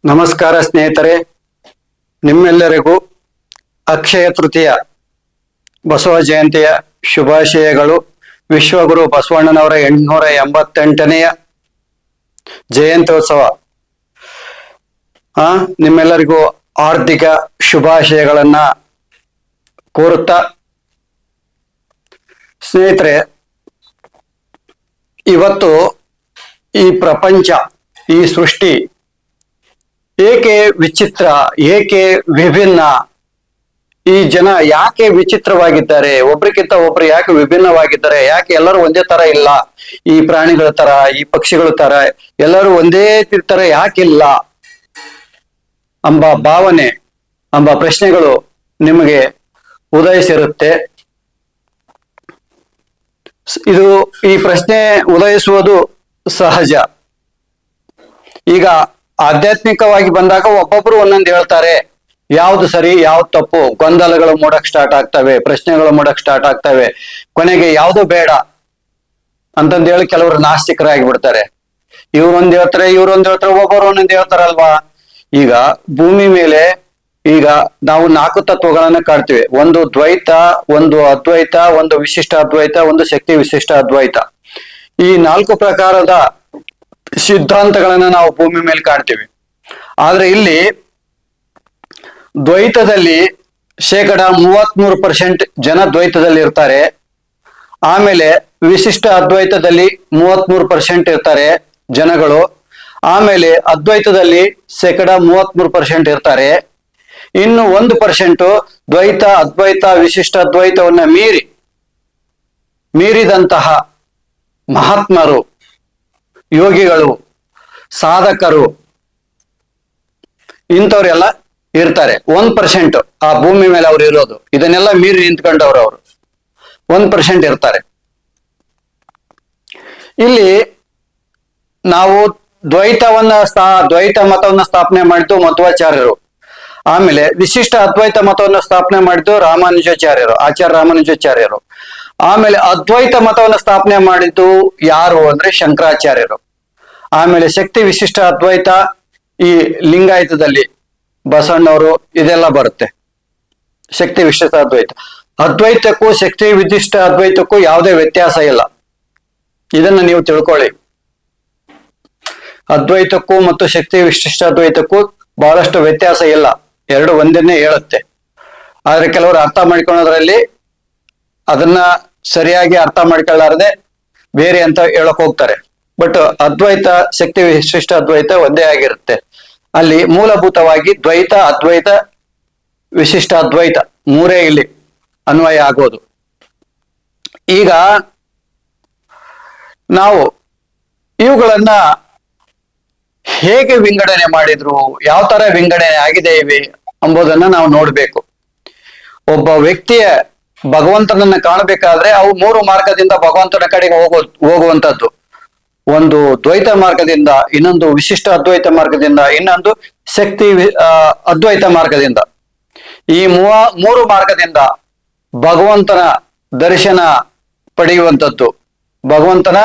ನಮಸ್ಕಾರ ಸ್ನೇಹಿತರೆ, ನಿಮ್ಮೆಲ್ಲರಿಗೂ ಅಕ್ಷಯ ತೃತೀಯ ಬಸವ ಜಯಂತಿಯ ಶುಭಾಶಯಗಳು. ವಿಶ್ವಗುರು ಬಸವಣ್ಣನವರ 888ನೆಯ ಜಯಂತ್ಯೋತ್ಸವ ನಿಮ್ಮೆಲ್ಲರಿಗೂ ಆರ್ಥಿಕ ಶುಭಾಶಯಗಳನ್ನ ಕೋರುತ್ತಾ, ಸ್ನೇಹಿತರೆ, ಇವತ್ತು ಈ ಪ್ರಪಂಚ, ಈ ಸೃಷ್ಟಿ ಏಕೆ ವಿಚಿತ್ರ, ಏಕೆ ವಿಭಿನ್ನ, ಈ ಜನ ಯಾಕೆ ವಿಚಿತ್ರವಾಗಿದ್ದಾರೆ, ಒಬ್ರಿಗಿಂತ ಒಬ್ರು ಯಾಕೆ ವಿಭಿನ್ನವಾಗಿದ್ದಾರೆ, ಯಾಕೆ ಎಲ್ಲರೂ ಒಂದೇ ತರ ಇಲ್ಲ, ಈ ಪ್ರಾಣಿಗಳ ತರ, ಈ ಪಕ್ಷಿಗಳ ತರ ಎಲ್ಲರೂ ಒಂದೇ ತರ ಯಾಕಿಲ್ಲ ಎಂಬ ಭಾವನೆ, ಎಂಬ ಪ್ರಶ್ನೆಗಳು ನಿಮಗೆ ಉದಯಿಸಿರುತ್ತೆ. ಈ ಪ್ರಶ್ನೆ ಉದಯಿಸುವುದು ಸಹಜ. ಈಗ ಆಧ್ಯಾತ್ಮಿಕವಾಗಿ ಬಂದಾಗ ಒಬ್ಬೊಬ್ರು ಒಂದೊಂದು ಹೇಳ್ತಾರೆ, ಯಾವ್ದು ಸರಿ ಯಾವ್ದು ತಪ್ಪು, ಗೊಂದಲಗಳು ಮೂಡಕ್ ಸ್ಟಾರ್ಟ್ ಆಗ್ತವೆ, ಪ್ರಶ್ನೆಗಳು ಮೂಡಕ್ ಸ್ಟಾರ್ಟ್ ಆಗ್ತವೆ. ಕೊನೆಗೆ ಯಾವ್ದು ಬೇಡ ಅಂತಂದು ಹೇಳಿ ಕೆಲವರು ನಾಸ್ತಿಕರಾಗಿ ಬಿಡ್ತಾರೆ. ಇವ್ರೊಂದ್ ಹೇಳ್ತಾರೆ, ಇವ್ರೊಂದ್ ಹೇಳ್ತಾರೆ, ಒಬ್ಬರು ಒಂದೊಂದು ಹೇಳ್ತಾರಲ್ವಾ. ಈಗ ಭೂಮಿ ಮೇಲೆ ಈಗ ನಾವು 4 ತತ್ವಗಳನ್ನ ಕಾಡ್ತೀವಿ. ಒಂದು ದ್ವೈತ, ಒಂದು ಅದ್ವೈತ, ಒಂದು ವಿಶಿಷ್ಟ ಅದ್ವೈತ, ಒಂದು ಶಕ್ತಿ ವಿಶಿಷ್ಟ ಅದ್ವೈತ. ಈ 4 ಪ್ರಕಾರದ ಸಿದ್ಧಾಂತಗಳನ್ನ ನಾವು ಭೂಮಿ ಮೇಲೆ ಕಾಣ್ತೀವಿ. ಆದ್ರೆ ಇಲ್ಲಿ ದ್ವೈತದಲ್ಲಿ 33% ಜನ ದ್ವೈತದಲ್ಲಿ ಇರ್ತಾರೆ. ಆಮೇಲೆ ವಿಶಿಷ್ಟ ಅದ್ವೈತದಲ್ಲಿ 33% ಇರ್ತಾರೆ ಜನಗಳು. ಆಮೇಲೆ ಅದ್ವೈತದಲ್ಲಿ 33% ಇರ್ತಾರೆ. ಇನ್ನು 1% ದ್ವೈತ, ಅದ್ವೈತ, ವಿಶಿಷ್ಟ ಅದ್ವೈತವನ್ನ ಮೀರಿದಂತಹ ಮಹಾತ್ಮರು, ಯೋಗಿಗಳು, ಸಾಧಕರು, ಇಂಥವ್ರೆಲ್ಲ ಇರ್ತಾರೆ. 1% ಆ ಭೂಮಿ ಮೇಲೆ ಅವ್ರು ಇರೋದು. ಇದನ್ನೆಲ್ಲ ಮೀರಿ ನಿಂತ್ಕೊಂಡವ್ರು ಅವರು 1% ಇರ್ತಾರೆ. ಇಲ್ಲಿ ನಾವು ದ್ವೈತ ಮತವನ್ನ ಸ್ಥಾಪನೆ ಮಾಡಿದ್ದು ಮಧ್ವಾಚಾರ್ಯರು. ಆಮೇಲೆ ವಿಶಿಷ್ಟ ಅದ್ವೈತ ಮತವನ್ನ ಸ್ಥಾಪನೆ ಮಾಡಿದ್ದು ಆಚಾರ್ಯ ರಾಮಾನುಜಾಚಾರ್ಯರು. ಆಮೇಲೆ ಅದ್ವೈತ ಮತವನ್ನ ಸ್ಥಾಪನೆ ಮಾಡಿದ್ದು ಯಾರು ಅಂದ್ರೆ ಶಂಕರಾಚಾರ್ಯರು. ಆಮೇಲೆ ಶಕ್ತಿ ವಿಶಿಷ್ಟ ಅದ್ವೈತ ಈ ಲಿಂಗಾಯತದಲ್ಲಿ ಬಸವಣ್ಣವರು, ಇದೆಲ್ಲ ಬರುತ್ತೆ. ಶಕ್ತಿ ವಿಶಿಷ್ಟ ಅದ್ವೈತ, ಅದ್ವೈತಕ್ಕೂ ಶಕ್ತಿ ವಿಶಿಷ್ಟ ಅದ್ವೈತಕ್ಕೂ ಯಾವುದೇ ವ್ಯತ್ಯಾಸ ಇಲ್ಲ. ಇದನ್ನ ನೀವು ತಿಳ್ಕೊಳ್ಳಿ. ಅದ್ವೈತಕ್ಕೂ ಮತ್ತು ಶಕ್ತಿ ವಿಶಿಷ್ಟ ಅದ್ವೈತಕ್ಕೂ ಬಹಳಷ್ಟು ವ್ಯತ್ಯಾಸ ಇಲ್ಲ, ಎರಡು ಒಂದನ್ನೇ ಹೇಳುತ್ತೆ. ಆದ್ರೆ ಕೆಲವರು ಅರ್ಥ ಮಾಡ್ಕೊಳ್ಳೋದ್ರಲ್ಲಿ ಅದನ್ನ ಸರಿಯಾಗಿ ಅರ್ಥ ಮಾಡ್ಕೊಳ್ಳಾರದೆ ಬೇರೆ ಅಂತ ಹೇಳಕ್ ಹೋಗ್ತಾರೆ. ಬಟ್ ಅದ್ವೈತ, ಶಕ್ತಿ ವಿಶಿಷ್ಟ ಅದ್ವೈತ ಒಂದೇ ಆಗಿರುತ್ತೆ. ಅಲ್ಲಿ ಮೂಲಭೂತವಾಗಿ ದ್ವೈತ, ಅದ್ವೈತ, ವಿಶಿಷ್ಟ ಅದ್ವೈತ 3 ಇಲ್ಲಿ ಅನ್ವಯ ಆಗೋದು. ಈಗ ನಾವು ಇವುಗಳನ್ನ ಹೇಗೆ ವಿಂಗಡಣೆ ಮಾಡಿದ್ರು, ಯಾವ ತರ ವಿಂಗಡಣೆ ಆಗಿದೆ ಇವೆ ಎಂಬುದನ್ನ ನಾವು ನೋಡ್ಬೇಕು. ಒಬ್ಬ ವ್ಯಕ್ತಿಯ ಭಗವಂತನನ್ನ ಕಾಣಬೇಕಾದ್ರೆ ಅವು 3 ಮಾರ್ಗದಿಂದ ಭಗವಂತನ ಕಡೆಗೆ ಹೋಗುವಂತದ್ದು. ಒಂದು ದ್ವೈತ ಮಾರ್ಗದಿಂದ, ಇನ್ನೊಂದು ವಿಶಿಷ್ಟ ಅದ್ವೈತ ಮಾರ್ಗದಿಂದ, ಇನ್ನೊಂದು ಶಕ್ತಿ ಅದ್ವೈತ ಮಾರ್ಗದಿಂದ. ಈ 3 ಮಾರ್ಗದಿಂದ ಭಗವಂತನ ದರ್ಶನ ಪಡೆಯುವಂಥದ್ದು, ಭಗವಂತನ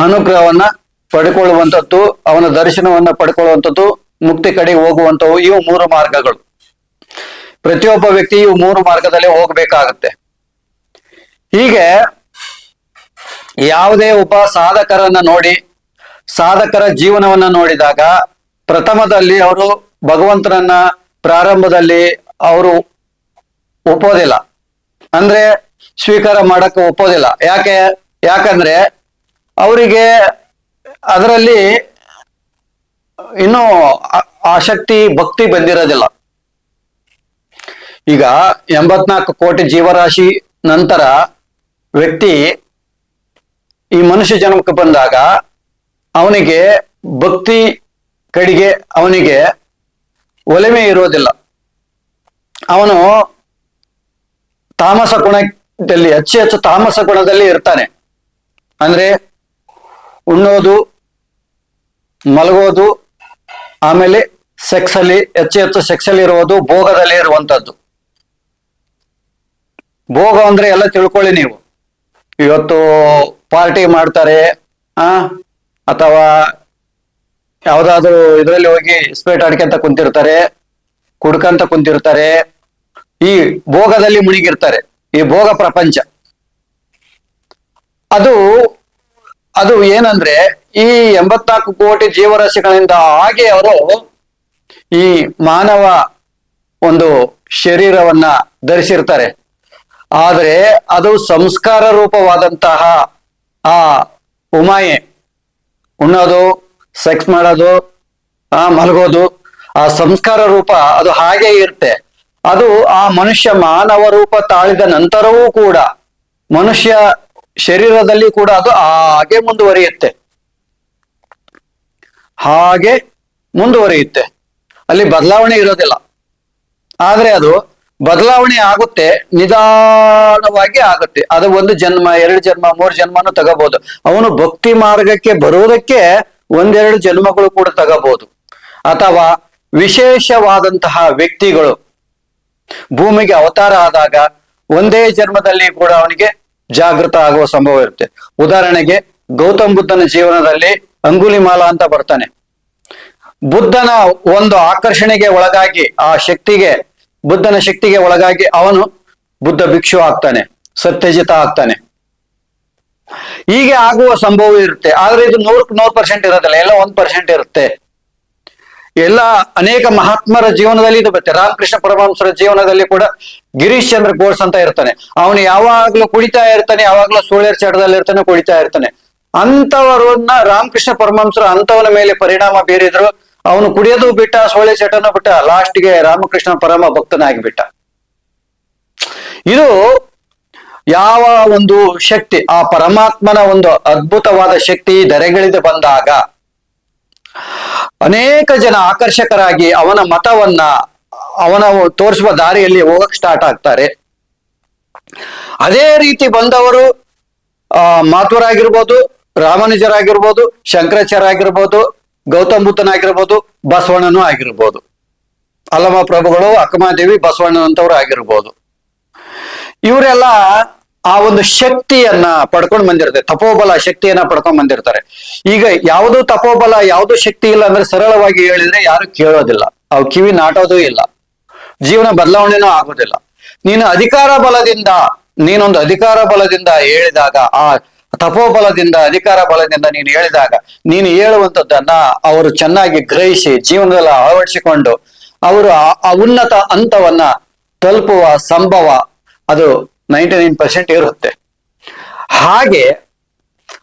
ಅನುಗ್ರಹವನ್ನ ಪಡ್ಕೊಳ್ಳುವಂಥದ್ದು, ಅವನ ದರ್ಶನವನ್ನ ಪಡ್ಕೊಳ್ಳುವಂಥದ್ದು, ಮುಕ್ತಿ ಕಡೆಗೆ ಹೋಗುವಂಥವು. ಇವು 3 ಮಾರ್ಗಗಳು. ಪ್ರತಿಯೊಬ್ಬ ವ್ಯಕ್ತಿ ಇವು 3 ಮಾರ್ಗದಲ್ಲೇ ಹೋಗ್ಬೇಕಾಗತ್ತೆ. ಹೀಗೆ ಯಾವುದೇ ಒಬ್ಬ ಸಾಧಕರನ್ನ ನೋಡಿ, ಸಾಧಕರ ಜೀವನವನ್ನ ನೋಡಿದಾಗ ಪ್ರಥಮದಲ್ಲಿ ಅವರು ಭಗವಂತನನ್ನ ಪ್ರಾರಂಭದಲ್ಲಿ ಅವರು ಒಪ್ಪೋದಿಲ್ಲ, ಅಂದ್ರೆ ಸ್ವೀಕಾರ ಮಾಡಕ್ಕೆ ಒಪ್ಪೋದಿಲ್ಲ. ಯಾಕಂದ್ರೆ ಅವರಿಗೆ ಅದರಲ್ಲಿ ಇನ್ನೂ ಆಸಕ್ತಿ, ಭಕ್ತಿ ಬಂದಿರೋದಿಲ್ಲ. ಈಗ 84 ಕೋಟಿ ಜೀವರಾಶಿ ನಂತರ ವ್ಯಕ್ತಿ ಈ ಮನುಷ್ಯ ಜನ್ಮಕ್ಕೆ ಬಂದಾಗ ಅವನಿಗೆ ಭಕ್ತಿ ಕಡೆಗೆ ಅವನಿಗೆ ಒಲಮೆ ಇರೋದಿಲ್ಲ. ಅವನು ತಾಮಸ ಗುಣದಲ್ಲಿ, ಹೆಚ್ಚು ತಾಮಸ ಗುಣದಲ್ಲಿ ಇರ್ತಾನೆ. ಅಂದ್ರೆ ಉಣ್ಣೋದು, ಮಲಗೋದು, ಆಮೇಲೆ ಸೆಕ್ಸ್ ಅಲ್ಲಿ ಹೆಚ್ಚು ಸೆಕ್ಸ್ ಅಲ್ಲಿ ಇರುವುದು, ಭೋಗದಲ್ಲಿ ಇರುವಂತದ್ದು. ಭೋಗ ಅಂದ್ರೆ ಎಲ್ಲ ತಿಳ್ಕೊಳ್ಳಿ ನೀವು. ಇವತ್ತು ಪಾರ್ಟಿ ಮಾಡ್ತಾರೆ, ಅಥವಾ ಯಾವ್ದಾದ್ರು ಇದರಲ್ಲಿ ಹೋಗಿ ಸ್ಪೇಟ್ ಆಡ್ಕೊಂತ ಕುಂತಿರ್ತಾರೆ, ಕುಡ್ಕಂತ ಕುಂತಿರ್ತಾರೆ, ಈ ಭೋಗದಲ್ಲಿ ಮುಳುಗಿರ್ತಾರೆ. ಈ ಭೋಗ ಪ್ರಪಂಚ ಅದು ಅದು ಏನಂದ್ರೆ ಈ 84 ಕೋಟಿ ಜೀವರಾಶಿಗಳಿಂದ ಹಾಗೆ ಅವರು ಈ ಮಾನವ ಒಂದು ಶರೀರವನ್ನ ಧರಿಸಿರ್ತಾರೆ. ಆದ್ರೆ ಅದು ಸಂಸ್ಕಾರ ರೂಪವಾದಂತಹ ಆ ಉಮಾಯೆ, ಉಣ್ಣೋದು, ಸೆಕ್ಸ್ ಮಾಡೋದು, ಮಲಗೋದು, ಆ ಸಂಸ್ಕಾರ ರೂಪ ಅದು ಹಾಗೆ ಇರುತ್ತೆ. ಅದು ಆ ಮನುಷ್ಯ ಮಾನವ ರೂಪ ತಾಳಿದ ನಂತರವೂ ಕೂಡ ಮನುಷ್ಯ ಶರೀರದಲ್ಲಿ ಕೂಡ ಅದು ಹಾಗೆ ಮುಂದುವರಿಯುತ್ತೆ, ಹಾಗೆ ಮುಂದುವರಿಯುತ್ತೆ. ಅಲ್ಲಿ ಬದಲಾವಣೆ ಇರೋದಿಲ್ಲ. ಆದ್ರೆ ಅದು ಬದಲಾವಣೆ ಆಗುತ್ತೆ, ನಿಧಾನವಾಗಿ ಆಗುತ್ತೆ. ಅದು 1 ಜನ್ಮ, 2 ಜನ್ಮ, 3 ಜನ್ಮನೂ ತಗೋಬಹುದು. ಅವನು ಭಕ್ತಿ ಮಾರ್ಗಕ್ಕೆ ಬರುವುದಕ್ಕೆ 1-2 ಜನ್ಮಗಳು ಕೂಡ ತಗೋಬಹುದು. ಅಥವಾ ವಿಶೇಷವಾದಂತಹ ವ್ಯಕ್ತಿಗಳು ಭೂಮಿಗೆ ಅವತಾರ ಆದಾಗ ಒಂದೇ ಜನ್ಮದಲ್ಲಿ ಕೂಡ ಅವನಿಗೆ ಜಾಗೃತ ಆಗುವ ಸಂಭವ ಇರುತ್ತೆ. ಉದಾಹರಣೆಗೆ ಗೌತಮ್ ಬುದ್ಧನ ಜೀವನದಲ್ಲಿ ಅಂಗುಲಿಮಾಲ ಅಂತ ಬರ್ತಾನೆ. ಬುದ್ಧನ ಒಂದು ಆಕರ್ಷಣೆಗೆ ಒಳಗಾಗಿ, ಆ ಶಕ್ತಿಗೆ, ಬುದ್ಧನ ಶಕ್ತಿಗೆ ಒಳಗಾಗಿ ಅವನು ಬುದ್ಧ ಭಿಕ್ಷು ಆಗ್ತಾನೆ, ಸತ್ಯಜಿತ ಆಗ್ತಾನೆ. ಹೀಗೆ ಆಗುವ ಸಂಭವ ಇರುತ್ತೆ. ಆದ್ರೆ ಇದು 100% ಇರೋದಿಲ್ಲ, ಎಲ್ಲ 1% ಇರುತ್ತೆ. ಎಲ್ಲ ಅನೇಕ ಮಹಾತ್ಮರ ಜೀವನದಲ್ಲಿ ಇದು ಬರುತ್ತೆ. ರಾಮಕೃಷ್ಣ ಪರಮಹಂಸರ ಜೀವನದಲ್ಲಿ ಕೂಡ ಗಿರೀಶ್ ಚಂದ್ರ ಘೋಷ್ ಅಂತ ಇರ್ತಾನೆ. ಅವನು ಯಾವಾಗ್ಲೂ ಕುಡಿತಾ ಇರ್ತಾನೆ, ಯಾವಾಗ್ಲೂ ಸೋಳೇರ್ ಚಟದಲ್ಲಿ ಇರ್ತಾನೆ, ಕುಡಿತಾ ಇರ್ತಾನೆ. ಅಂತವರನ್ನ ರಾಮಕೃಷ್ಣ ಪರಮಹಂಸರು ಅಂತವನ ಮೇಲೆ ಪರಿಣಾಮ ಬೀರಿದ್ರು. ಅವನು ಕುಡಿಯೋದು ಬಿಟ್ಟ, ಸೋಳೆ ಚಟನೂ ಬಿಟ್ಟ, ಲಾಸ್ಟ್ಗೆ ರಾಮಕೃಷ್ಣ ಪರಮ ಭಕ್ತನಾಗಿಬಿಟ್ಟ. ಇದು ಯಾವ ಒಂದು ಶಕ್ತಿ, ಆ ಪರಮಾತ್ಮನ ಒಂದು ಅದ್ಭುತವಾದ ಶಕ್ತಿ ಧರೆಗಿಳಿದು ಬಂದಾಗ ಅನೇಕ ಜನ ಆಕರ್ಷಕರಾಗಿ ಅವನ ಮತವನ್ನ, ಅವನ ತೋರಿಸುವ ದಾರಿಯಲ್ಲಿ ಹೋಗಕ್ ಸ್ಟಾರ್ಟ್ ಆಗ್ತಾರೆ. ಅದೇ ರೀತಿ ಬಂದವರು ಮಾಧ್ವರಾಗಿರ್ಬೋದು, ರಾಮಾನುಜರಾಗಿರ್ಬೋದು, ಶಂಕರಾಚಾರ್ಯ ಆಗಿರ್ಬೋದು, ಗೌತಮ್ ಬುದ್ಧನಾಗಿರ್ಬೋದು, ಬಸವಣ್ಣನೂ ಆಗಿರ್ಬೋದು, ಅಲ್ಲಮ ಪ್ರಭುಗಳು, ಅಕ್ಕಮಹಾದೇವಿ, ಬಸವಣ್ಣನಂತವ್ರು ಆಗಿರ್ಬೋದು. ಇವರೆಲ್ಲ ಆ ಒಂದು ಶಕ್ತಿಯನ್ನ ಪಡ್ಕೊಂಡು ಬಂದಿರ್ತಾರೆ, ತಪೋಬಲ ಶಕ್ತಿಯನ್ನ ಪಡ್ಕೊಂಡ್ ಬಂದಿರ್ತಾರೆ. ಈಗ ಯಾವುದು ತಪೋಬಲ, ಯಾವುದು ಶಕ್ತಿ ಇಲ್ಲ ಅಂದ್ರೆ ಸರಳವಾಗಿ ಹೇಳಿದ್ರೆ ಯಾರು ಕೇಳೋದಿಲ್ಲ, ಅವು ಕಿವಿ ನಾಟೋದು ಇಲ್ಲ, ಜೀವನ ಬದಲಾವಣೆನೂ ಆಗೋದಿಲ್ಲ. ನೀನೊಂದು ಅಧಿಕಾರ ಬಲದಿಂದ ಹೇಳಿದಾಗ, ಆ ತಪೋಬಲದಿಂದ, ಅಧಿಕಾರ ಬಲದಿಂದ ನೀನು ಹೇಳಿದಾಗ, ನೀನು ಹೇಳುವಂಥದ್ದನ್ನ ಅವರು ಚೆನ್ನಾಗಿ ಗ್ರಹಿಸಿ ಜೀವನದಲ್ಲಿ ಅಳವಡಿಸಿಕೊಂಡು ಅವರು ಆ ಉನ್ನತ ಹಂತವನ್ನ ತಲುಪುವ ಸಂಭವ ಅದು 99% ಇರುತ್ತೆ.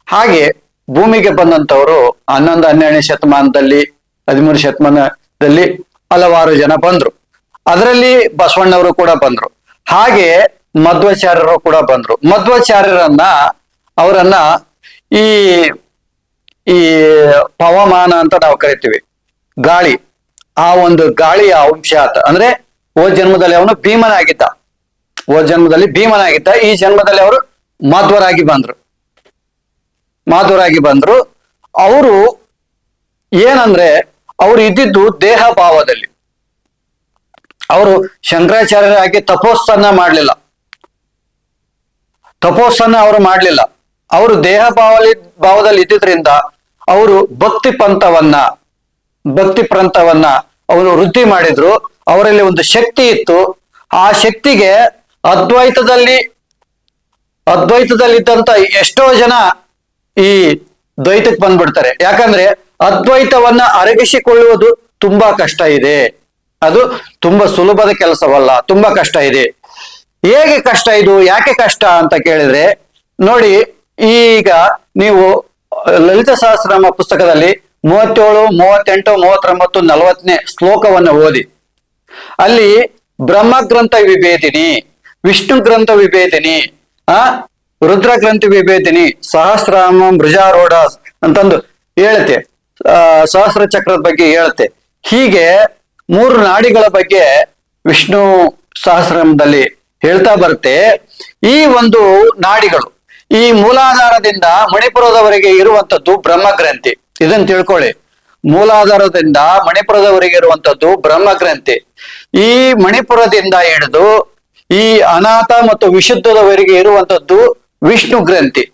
ಹಾಗೆ ಭೂಮಿಗೆ ಬಂದಂತವರು 11, 12ನೇ ಶತಮಾನದಲ್ಲಿ, 13 ಶತಮಾನದಲ್ಲಿ ಹಲವಾರು ಜನ ಬಂದ್ರು. ಅದರಲ್ಲಿ ಬಸವಣ್ಣವರು ಕೂಡ ಬಂದ್ರು. ಹಾಗೆ ಮಧ್ವಾಚಾರ್ಯರು ಕೂಡ ಬಂದ್ರು. ಮಧ್ವಾಚಾರ್ಯರನ್ನ ಅವರನ್ನ ಈ ಪವಮಾನ ಅಂತ ನಾವು ಕರಿತೀವಿ, ಗಾಳಿ. ಆ ಒಂದು ಗಾಳಿಯ ಅಂಶ ಅಂದ್ರೆ ಜನ್ಮದಲ್ಲಿ ಅವನು ಭೀಮನಾಗಿದ್ದ, ಜನ್ಮದಲ್ಲಿ ಭೀಮನಾಗಿದ್ದ. ಈ ಜನ್ಮದಲ್ಲಿ ಅವರು ಮಾಧ್ವರಾಗಿ ಬಂದ್ರು. ಅವರು ಏನಂದ್ರೆ ಅವರು ಇದ್ದಿದ್ದು ದೇಹ ಭಾವದಲ್ಲಿ. ಅವರು ಶಂಕರಾಚಾರ್ಯರಾಗಿ ತಪೋಸ್ಸನ್ನ ಮಾಡಲಿಲ್ಲ. ಅವರು ದೇಹ ಭಾವದಲ್ಲಿ ಇದ್ದಿದ್ರಿಂದ ಅವರು ಭಕ್ತಿ ಪಂಥವನ್ನ ಅವರು ವೃದ್ಧಿ ಮಾಡಿದ್ರು. ಅವರಲ್ಲಿ ಒಂದು ಶಕ್ತಿ ಇತ್ತು. ಆ ಶಕ್ತಿಗೆ ಅದ್ವೈತದಲ್ಲಿದ್ದಂತ ಎಷ್ಟೋ ಜನ ಈ ದ್ವೈತಕ್ಕೆ ಬಂದ್ಬಿಡ್ತಾರೆ. ಯಾಕಂದ್ರೆ ಅದ್ವೈತವನ್ನ ಅರಗಿಸಿಕೊಳ್ಳುವುದು ತುಂಬಾ ಕಷ್ಟ ಇದೆ. ಅದು ತುಂಬಾ ಸುಲಭದ ಕೆಲಸವಲ್ಲ, ತುಂಬಾ ಕಷ್ಟ ಇದೆ. ಹೇಗೆ ಕಷ್ಟ ಇದು, ಯಾಕೆ ಕಷ್ಟ ಅಂತ ಕೇಳಿದ್ರೆ ನೋಡಿ, ಈಗ ನೀವು ಲಲಿತ ಸಹಸ್ರನಾಮ ಪುಸ್ತಕದಲ್ಲಿ 37, 38, 39, 40ನೇ ಶ್ಲೋಕವನ್ನು ಓದಿ. ಅಲ್ಲಿ ಬ್ರಹ್ಮ ಗ್ರಂಥ ವಿಭೇದಿನಿ, ವಿಷ್ಣು ಗ್ರಂಥ ವಿಭೇದಿನಿ, ರುದ್ರ ಗ್ರಂಥ ವಿಭೇದಿನಿ, ಸಹಸ್ರಾಮ ಮೃಜಾರೂಢ ಅಂತಂದು ಹೇಳುತ್ತೆ. ಸಹಸ್ರ ಚಕ್ರದ ಬಗ್ಗೆ ಹೇಳುತ್ತೆ. ಹೀಗೆ 3 ನಾಡಿಗಳ ಬಗ್ಗೆ ವಿಷ್ಣು ಸಹಸ್ರನಾಮದಲ್ಲಿ ಹೇಳ್ತಾ ಬರುತ್ತೆ. ಈ ಒಂದು ನಾಡಿಗಳು, ಈ ಮೂಲಾಧಾರದಿಂದ ಮಣಿಪುರದವರೆಗೆ ಇರುವಂತದ್ದು ಬ್ರಹ್ಮಗ್ರಂಥಿ. ಇದನ್ನ ತಿಳ್ಕೊಳ್ಳಿ. ಮೂಲಾಧಾರದಿಂದ ಮಣಿಪುರದವರೆಗೆ ಇರುವಂತದ್ದು ಬ್ರಹ್ಮಗ್ರಂಥಿ. ಈ ಮಣಿಪುರದಿಂದ ಹಿಡಿದು ಈ ಅನಾಥ ಮತ್ತು ವಿಶುದ್ಧದವರೆಗೆ ಇರುವಂತದ್ದು ವಿಷ್ಣು ಗ್ರಂಥಿ.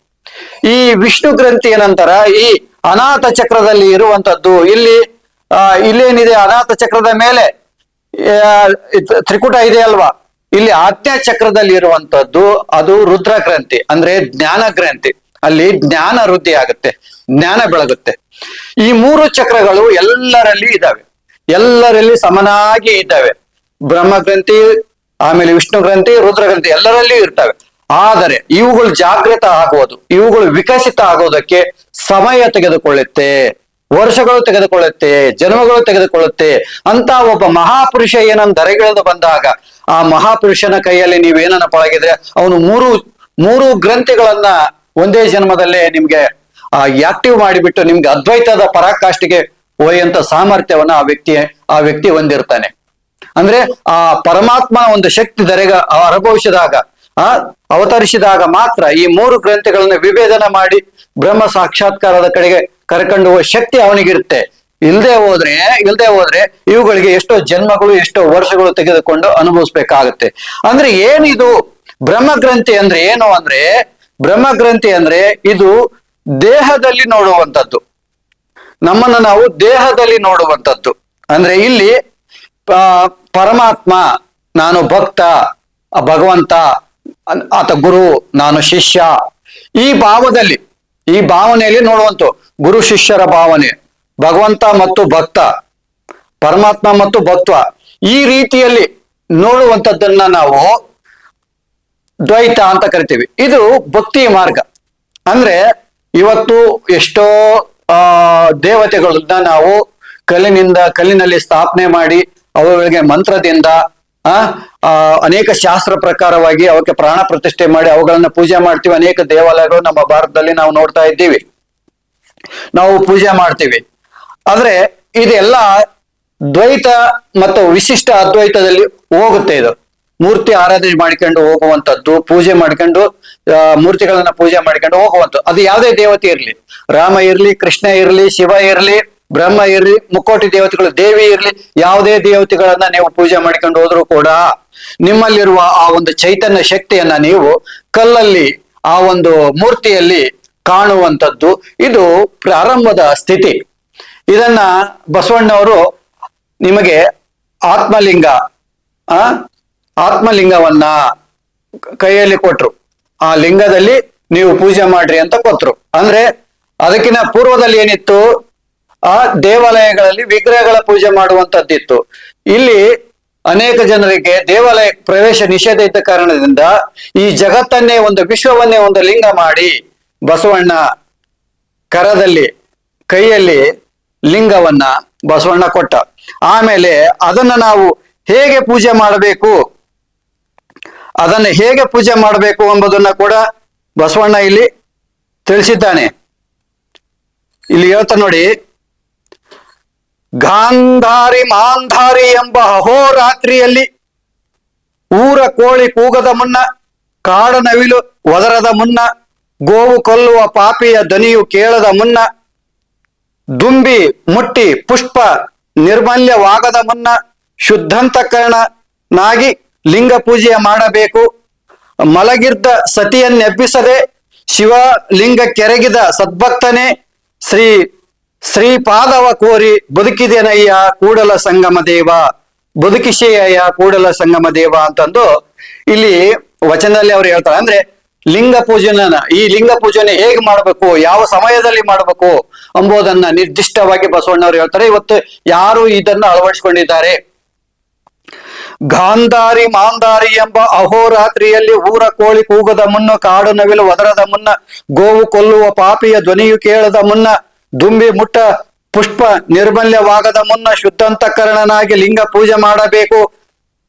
ಈ ವಿಷ್ಣು ಗ್ರಂಥಿಯ ನಂತರ ಈ ಅನಾಥ ಚಕ್ರದಲ್ಲಿ ಇರುವಂತದ್ದು. ಇಲ್ಲೇನಿದೆ, ಅನಾಥ ಚಕ್ರದ ಮೇಲೆ ತ್ರಿಕುಟ ಇದೆ ಅಲ್ವಾ, ಇಲ್ಲಿ ಆಜ್ಞಾ ಚಕ್ರದಲ್ಲಿ ಇರುವಂತದ್ದು ಅದು ರುದ್ರ ಗ್ರಂಥಿ, ಅಂದ್ರೆ ಜ್ಞಾನ ಗ್ರಂಥಿ. ಅಲ್ಲಿ ಜ್ಞಾನ ವೃದ್ಧಿ ಆಗುತ್ತೆ, ಜ್ಞಾನ ಬೆಳಗುತ್ತೆ. ಈ ಮೂರು ಚಕ್ರಗಳು ಎಲ್ಲರಲ್ಲಿ ಇದ್ದಾವೆ, ಎಲ್ಲರಲ್ಲಿ ಸಮನಾಗಿ ಇದ್ದಾವೆ. ಬ್ರಹ್ಮ ಗ್ರಂಥಿ, ಆಮೇಲೆ ವಿಷ್ಣು ಗ್ರಂಥಿ, ರುದ್ರ ಗ್ರಂಥಿ ಎಲ್ಲರಲ್ಲಿಯೂ ಇರ್ತವೆ. ಆದರೆ ಇವುಗಳು ಜಾಗೃತ ಆಗೋದು, ಇವುಗಳು ವಿಕಸಿತ ಆಗೋದಕ್ಕೆ ಸಮಯ ತೆಗೆದುಕೊಳ್ಳುತ್ತೆ, ವರ್ಷಗಳು ತೆಗೆದುಕೊಳ್ಳುತ್ತೆ, ಜನ್ಮಗಳು ತೆಗೆದುಕೊಳ್ಳುತ್ತೆ. ಅಂತ ಒಬ್ಬ ಮಹಾಪುರುಷ ಏನನ್ನ ಧರೆಗಿಳಿದು ಬಂದಾಗ ಆ ಮಹಾಪುರುಷನ ಕೈಯಲ್ಲಿ ನೀವೇನನ್ನ ಪಳಗಿದ್ರೆ ಅವನು ಮೂರು ಗ್ರಂಥಿಗಳನ್ನ ಒಂದೇ ಜನ್ಮದಲ್ಲೇ ನಿಮ್ಗೆ ಆಕ್ಟಿವ್ ಮಾಡಿಬಿಟ್ಟು ನಿಮ್ಗೆ ಅದ್ವೈತದ ಪರಾಕಾಷ್ಠೆಗೆ ಒಯ್ಯಂತ ಸಾಮರ್ಥ್ಯವನ್ನ ಆ ವ್ಯಕ್ತಿ ಹೊಂದಿರ್ತಾನೆ. ಅಂದ್ರೆ ಆ ಪರಮಾತ್ಮನ ಒಂದು ಶಕ್ತಿ ಅನುಭವಿಸಿದಾಗ, ಅವತರಿಸಿದಾಗ ಮಾತ್ರ ಈ ಮೂರು ಗ್ರಂಥಿಗಳನ್ನ ವಿಭೇದನ ಮಾಡಿ ಬ್ರಹ್ಮ ಸಾಕ್ಷಾತ್ಕಾರದ ಕಡೆಗೆ ಕರ್ಕೊಂಡು ಹೋಗುವ ಶಕ್ತಿ ಅವನಿಗಿರುತ್ತೆ. ಇಲ್ದೆ ಹೋದ್ರೆ ಇವುಗಳಿಗೆ ಎಷ್ಟೋ ಜನ್ಮಗಳು, ಎಷ್ಟೋ ವರ್ಷಗಳು ತೆಗೆದುಕೊಂಡು ಅನುಭವಿಸ್ಬೇಕಾಗತ್ತೆ. ಅಂದ್ರೆ ಏನಿದು ಬ್ರಹ್ಮಗ್ರಂಥಿ ಅಂದ್ರೆ ಏನು ಅಂದ್ರೆ, ಬ್ರಹ್ಮಗ್ರಂಥಿ ಅಂದ್ರೆ ಇದು ದೇಹದಲ್ಲಿ ನೋಡುವಂಥದ್ದು, ನಮ್ಮನ್ನು ನಾವು ದೇಹದಲ್ಲಿ ನೋಡುವಂಥದ್ದು. ಅಂದ್ರೆ ಇಲ್ಲಿ ಪರಮಾತ್ಮ, ನಾನು ಭಕ್ತ, ಭಗವಂತ, ಆತ ಗುರು, ನಾನು ಶಿಷ್ಯ, ಈ ಭಾವನೆಯಲ್ಲಿ ನೋಡುವಂತ ಗುರು ಶಿಷ್ಯರ ಭಾವನೆ, ಭಗವಂತ ಮತ್ತು ಭಕ್ತ, ಪರಮಾತ್ಮ ಮತ್ತು ಭಕ್ತ, ಈ ರೀತಿಯಲ್ಲಿ ನೋಡುವಂಥದ್ದನ್ನ ನಾವು ದ್ವೈತ ಅಂತ ಕರಿತೀವಿ. ಇದು ಭಕ್ತಿ ಮಾರ್ಗ. ಅಂದ್ರೆ ಇವತ್ತು ಎಷ್ಟೋ ದೇವತೆಗಳನ್ನ ನಾವು ಕಲ್ಲಿನಲ್ಲಿ ಸ್ಥಾಪನೆ ಮಾಡಿ ಅವುಗಳಿಗೆ ಮಂತ್ರದಿಂದ ಅನೇಕ ಶಾಸ್ತ್ರ ಪ್ರಕಾರವಾಗಿ ಅವಕ್ಕೆ ಪ್ರಾಣ ಪ್ರತಿಷ್ಠೆ ಮಾಡಿ ಅವುಗಳನ್ನ ಪೂಜೆ ಮಾಡ್ತೀವಿ. ಅನೇಕ ದೇವಾಲಯಗಳು ನಮ್ಮ ಭಾರತದಲ್ಲಿ ನಾವು ನೋಡ್ತಾ ಇದ್ದೀವಿ, ನಾವು ಪೂಜೆ ಮಾಡ್ತೀವಿ. ಆದ್ರೆ ಇದೆಲ್ಲ ದ್ವೈತ ಮತ್ತು ವಿಶಿಷ್ಟ ಅದ್ವೈತದಲ್ಲಿ ಹೋಗುತ್ತೆ. ಇದು ಮೂರ್ತಿ ಆರಾಧನೆ ಮಾಡ್ಕೊಂಡು ಹೋಗುವಂಥದ್ದು, ಪೂಜೆ ಮಾಡ್ಕೊಂಡು ಮೂರ್ತಿಗಳನ್ನ ಪೂಜೆ ಮಾಡ್ಕೊಂಡು ಹೋಗುವಂಥದ್ದು. ಅದು ಯಾವುದೇ ದೇವತೆ ಇರ್ಲಿ, ರಾಮ ಇರ್ಲಿ, ಕೃಷ್ಣ ಇರ್ಲಿ, ಶಿವ ಇರ್ಲಿ, ಬ್ರಹ್ಮ ಇರ್ಲಿ, ಮುಕ್ಕೋಟಿ ದೇವತೆಗಳು, ದೇವಿ ಇರ್ಲಿ, ಯಾವುದೇ ದೇವತೆಗಳನ್ನ ನೀವು ಪೂಜೆ ಮಾಡ್ಕೊಂಡು ಹೋದ್ರು ಕೂಡ ನಿಮ್ಮಲ್ಲಿರುವ ಆ ಒಂದು ಚೈತನ್ಯ ಶಕ್ತಿಯನ್ನ ನೀವು ಕಲ್ಲಲ್ಲಿ, ಆ ಒಂದು ಮೂರ್ತಿಯಲ್ಲಿ ಕಾಣುವಂಥದ್ದು. ಇದು ಪ್ರಾರಂಭದ ಸ್ಥಿತಿ. ಇದನ್ನ ಬಸವಣ್ಣವರು ನಿಮಗೆ ಆತ್ಮಲಿಂಗವನ್ನ ಕೈಯಲ್ಲಿ ಕೊಟ್ರು. ಆ ಲಿಂಗದಲ್ಲಿ ನೀವು ಪೂಜೆ ಮಾಡ್ರಿ ಅಂತ ಕೊಟ್ರು. ಅಂದ್ರೆ ಅದಕ್ಕಿಂತ ಪೂರ್ವದಲ್ಲಿ ಏನಿತ್ತು, ಆ ದೇವಾಲಯಗಳಲ್ಲಿ ವಿಗ್ರಹಗಳ ಪೂಜೆ ಮಾಡುವಂತದ್ದಿತ್ತು. ಇಲ್ಲಿ ಅನೇಕ ಜನರಿಗೆ ದೇವಾಲಯ ಪ್ರವೇಶ ನಿಷೇಧ ಇದ್ದ ಕಾರಣದಿಂದ ಈ ಜಗತ್ತನ್ನೇ, ಒಂದು ವಿಶ್ವವನ್ನೇ ಒಂದು ಲಿಂಗ ಮಾಡಿ ಬಸವಣ್ಣ ಕೈಯಲ್ಲಿ ಲಿಂಗವನ್ನ ಬಸವಣ್ಣ ಕೊಟ್ಟ. ಆಮೇಲೆ ಅದನ್ನ ನಾವು ಹೇಗೆ ಪೂಜೆ ಮಾಡಬೇಕು, ಎಂಬುದನ್ನ ಕೂಡ ಬಸವಣ್ಣ ಇಲ್ಲಿ ತಿಳಿಸಿದ್ದಾನೆ. ಇಲ್ಲಿ ಹೇಳ್ತಾ ನೋಡಿ, ಗಾಂಧಾರಿ ಮಾಂಧಾರಿ ಎಂಬ ಅಹೋರಾತ್ರಿಯಲ್ಲಿ ಊರ ಕೋಳಿ ಕೂಗದ ಮುನ್ನ, ಕಾಡ ನವಿಲು ಒದರದ ಮುನ್ನ, ಗೋವು ಕೊಲ್ಲುವ ಪಾಪಿಯ ದನಿಯು ಕೇಳದ ಮುನ್ನ, ದುಂಬಿ ಮುಟ್ಟಿ ಪುಷ್ಪ ನಿರ್ಮಲ್ಯವಾಗದ ಮುನ್ನ ಶುದ್ಧಂತಕರಣನಾಗಿ ಲಿಂಗ ಪೂಜೆಯ ಮಾಡಬೇಕು. ಮಲಗಿರ್ದ ಸತಿಯನ್ನೆಬ್ಬಿಸದೆ ಶಿವಲಿಂಗ ಕೆರಗಿದ ಸದ್ಭಕ್ತನೇ ಶ್ರೀಪಾದವ ಕೋರಿ ಬದುಕಿದೆನಯ್ಯ ಕೂಡಲ ಸಂಗಮ ದೇವ, ಬದುಕಿಶೆಯ ಕೂಡಲ ಸಂಗಮ ದೇವ ಅಂತಂದು ಇಲ್ಲಿ ವಚನದಲ್ಲಿ ಅವ್ರು ಹೇಳ್ತಾರೆ. ಅಂದ್ರೆ ಈ ಲಿಂಗ ಪೂಜನೆ ಹೇಗೆ ಮಾಡಬೇಕು, ಯಾವ ಸಮಯದಲ್ಲಿ ಮಾಡಬೇಕು ಎಂಬುದನ್ನ ನಿರ್ದಿಷ್ಟವಾಗಿ ಬಸವಣ್ಣವ್ರು ಹೇಳ್ತಾರೆ. ಇವತ್ತು ಯಾರು ಇದನ್ನ ಅಳವಡಿಸಿಕೊಂಡಿದ್ದಾರೆ? ಗಾಂಧಾರಿ ಮಾಂಧಾರಿ ಎಂಬ ಅಹೋರಾತ್ರಿಯಲ್ಲಿ ಊರ ಕೋಳಿ ಕೂಗದ ಮುನ್ನ, ಕಾಡು ನವಿಲು ಒದರದ ಮುನ್ನ, ಗೋವು ಕೊಲ್ಲುವ ಪಾಪಿಯ ಧ್ವನಿಯು ಕೇಳದ ಮುನ್ನ, ದುಂಬಿ ಮುಟ್ಟ ಪುಷ್ಪ ನಿರ್ಮಲ್ಯವಾಗದ ಮುನ್ನ ಶುದ್ಧಂತಕರಣನಾಗಿ ಲಿಂಗ ಪೂಜೆ ಮಾಡಬೇಕು.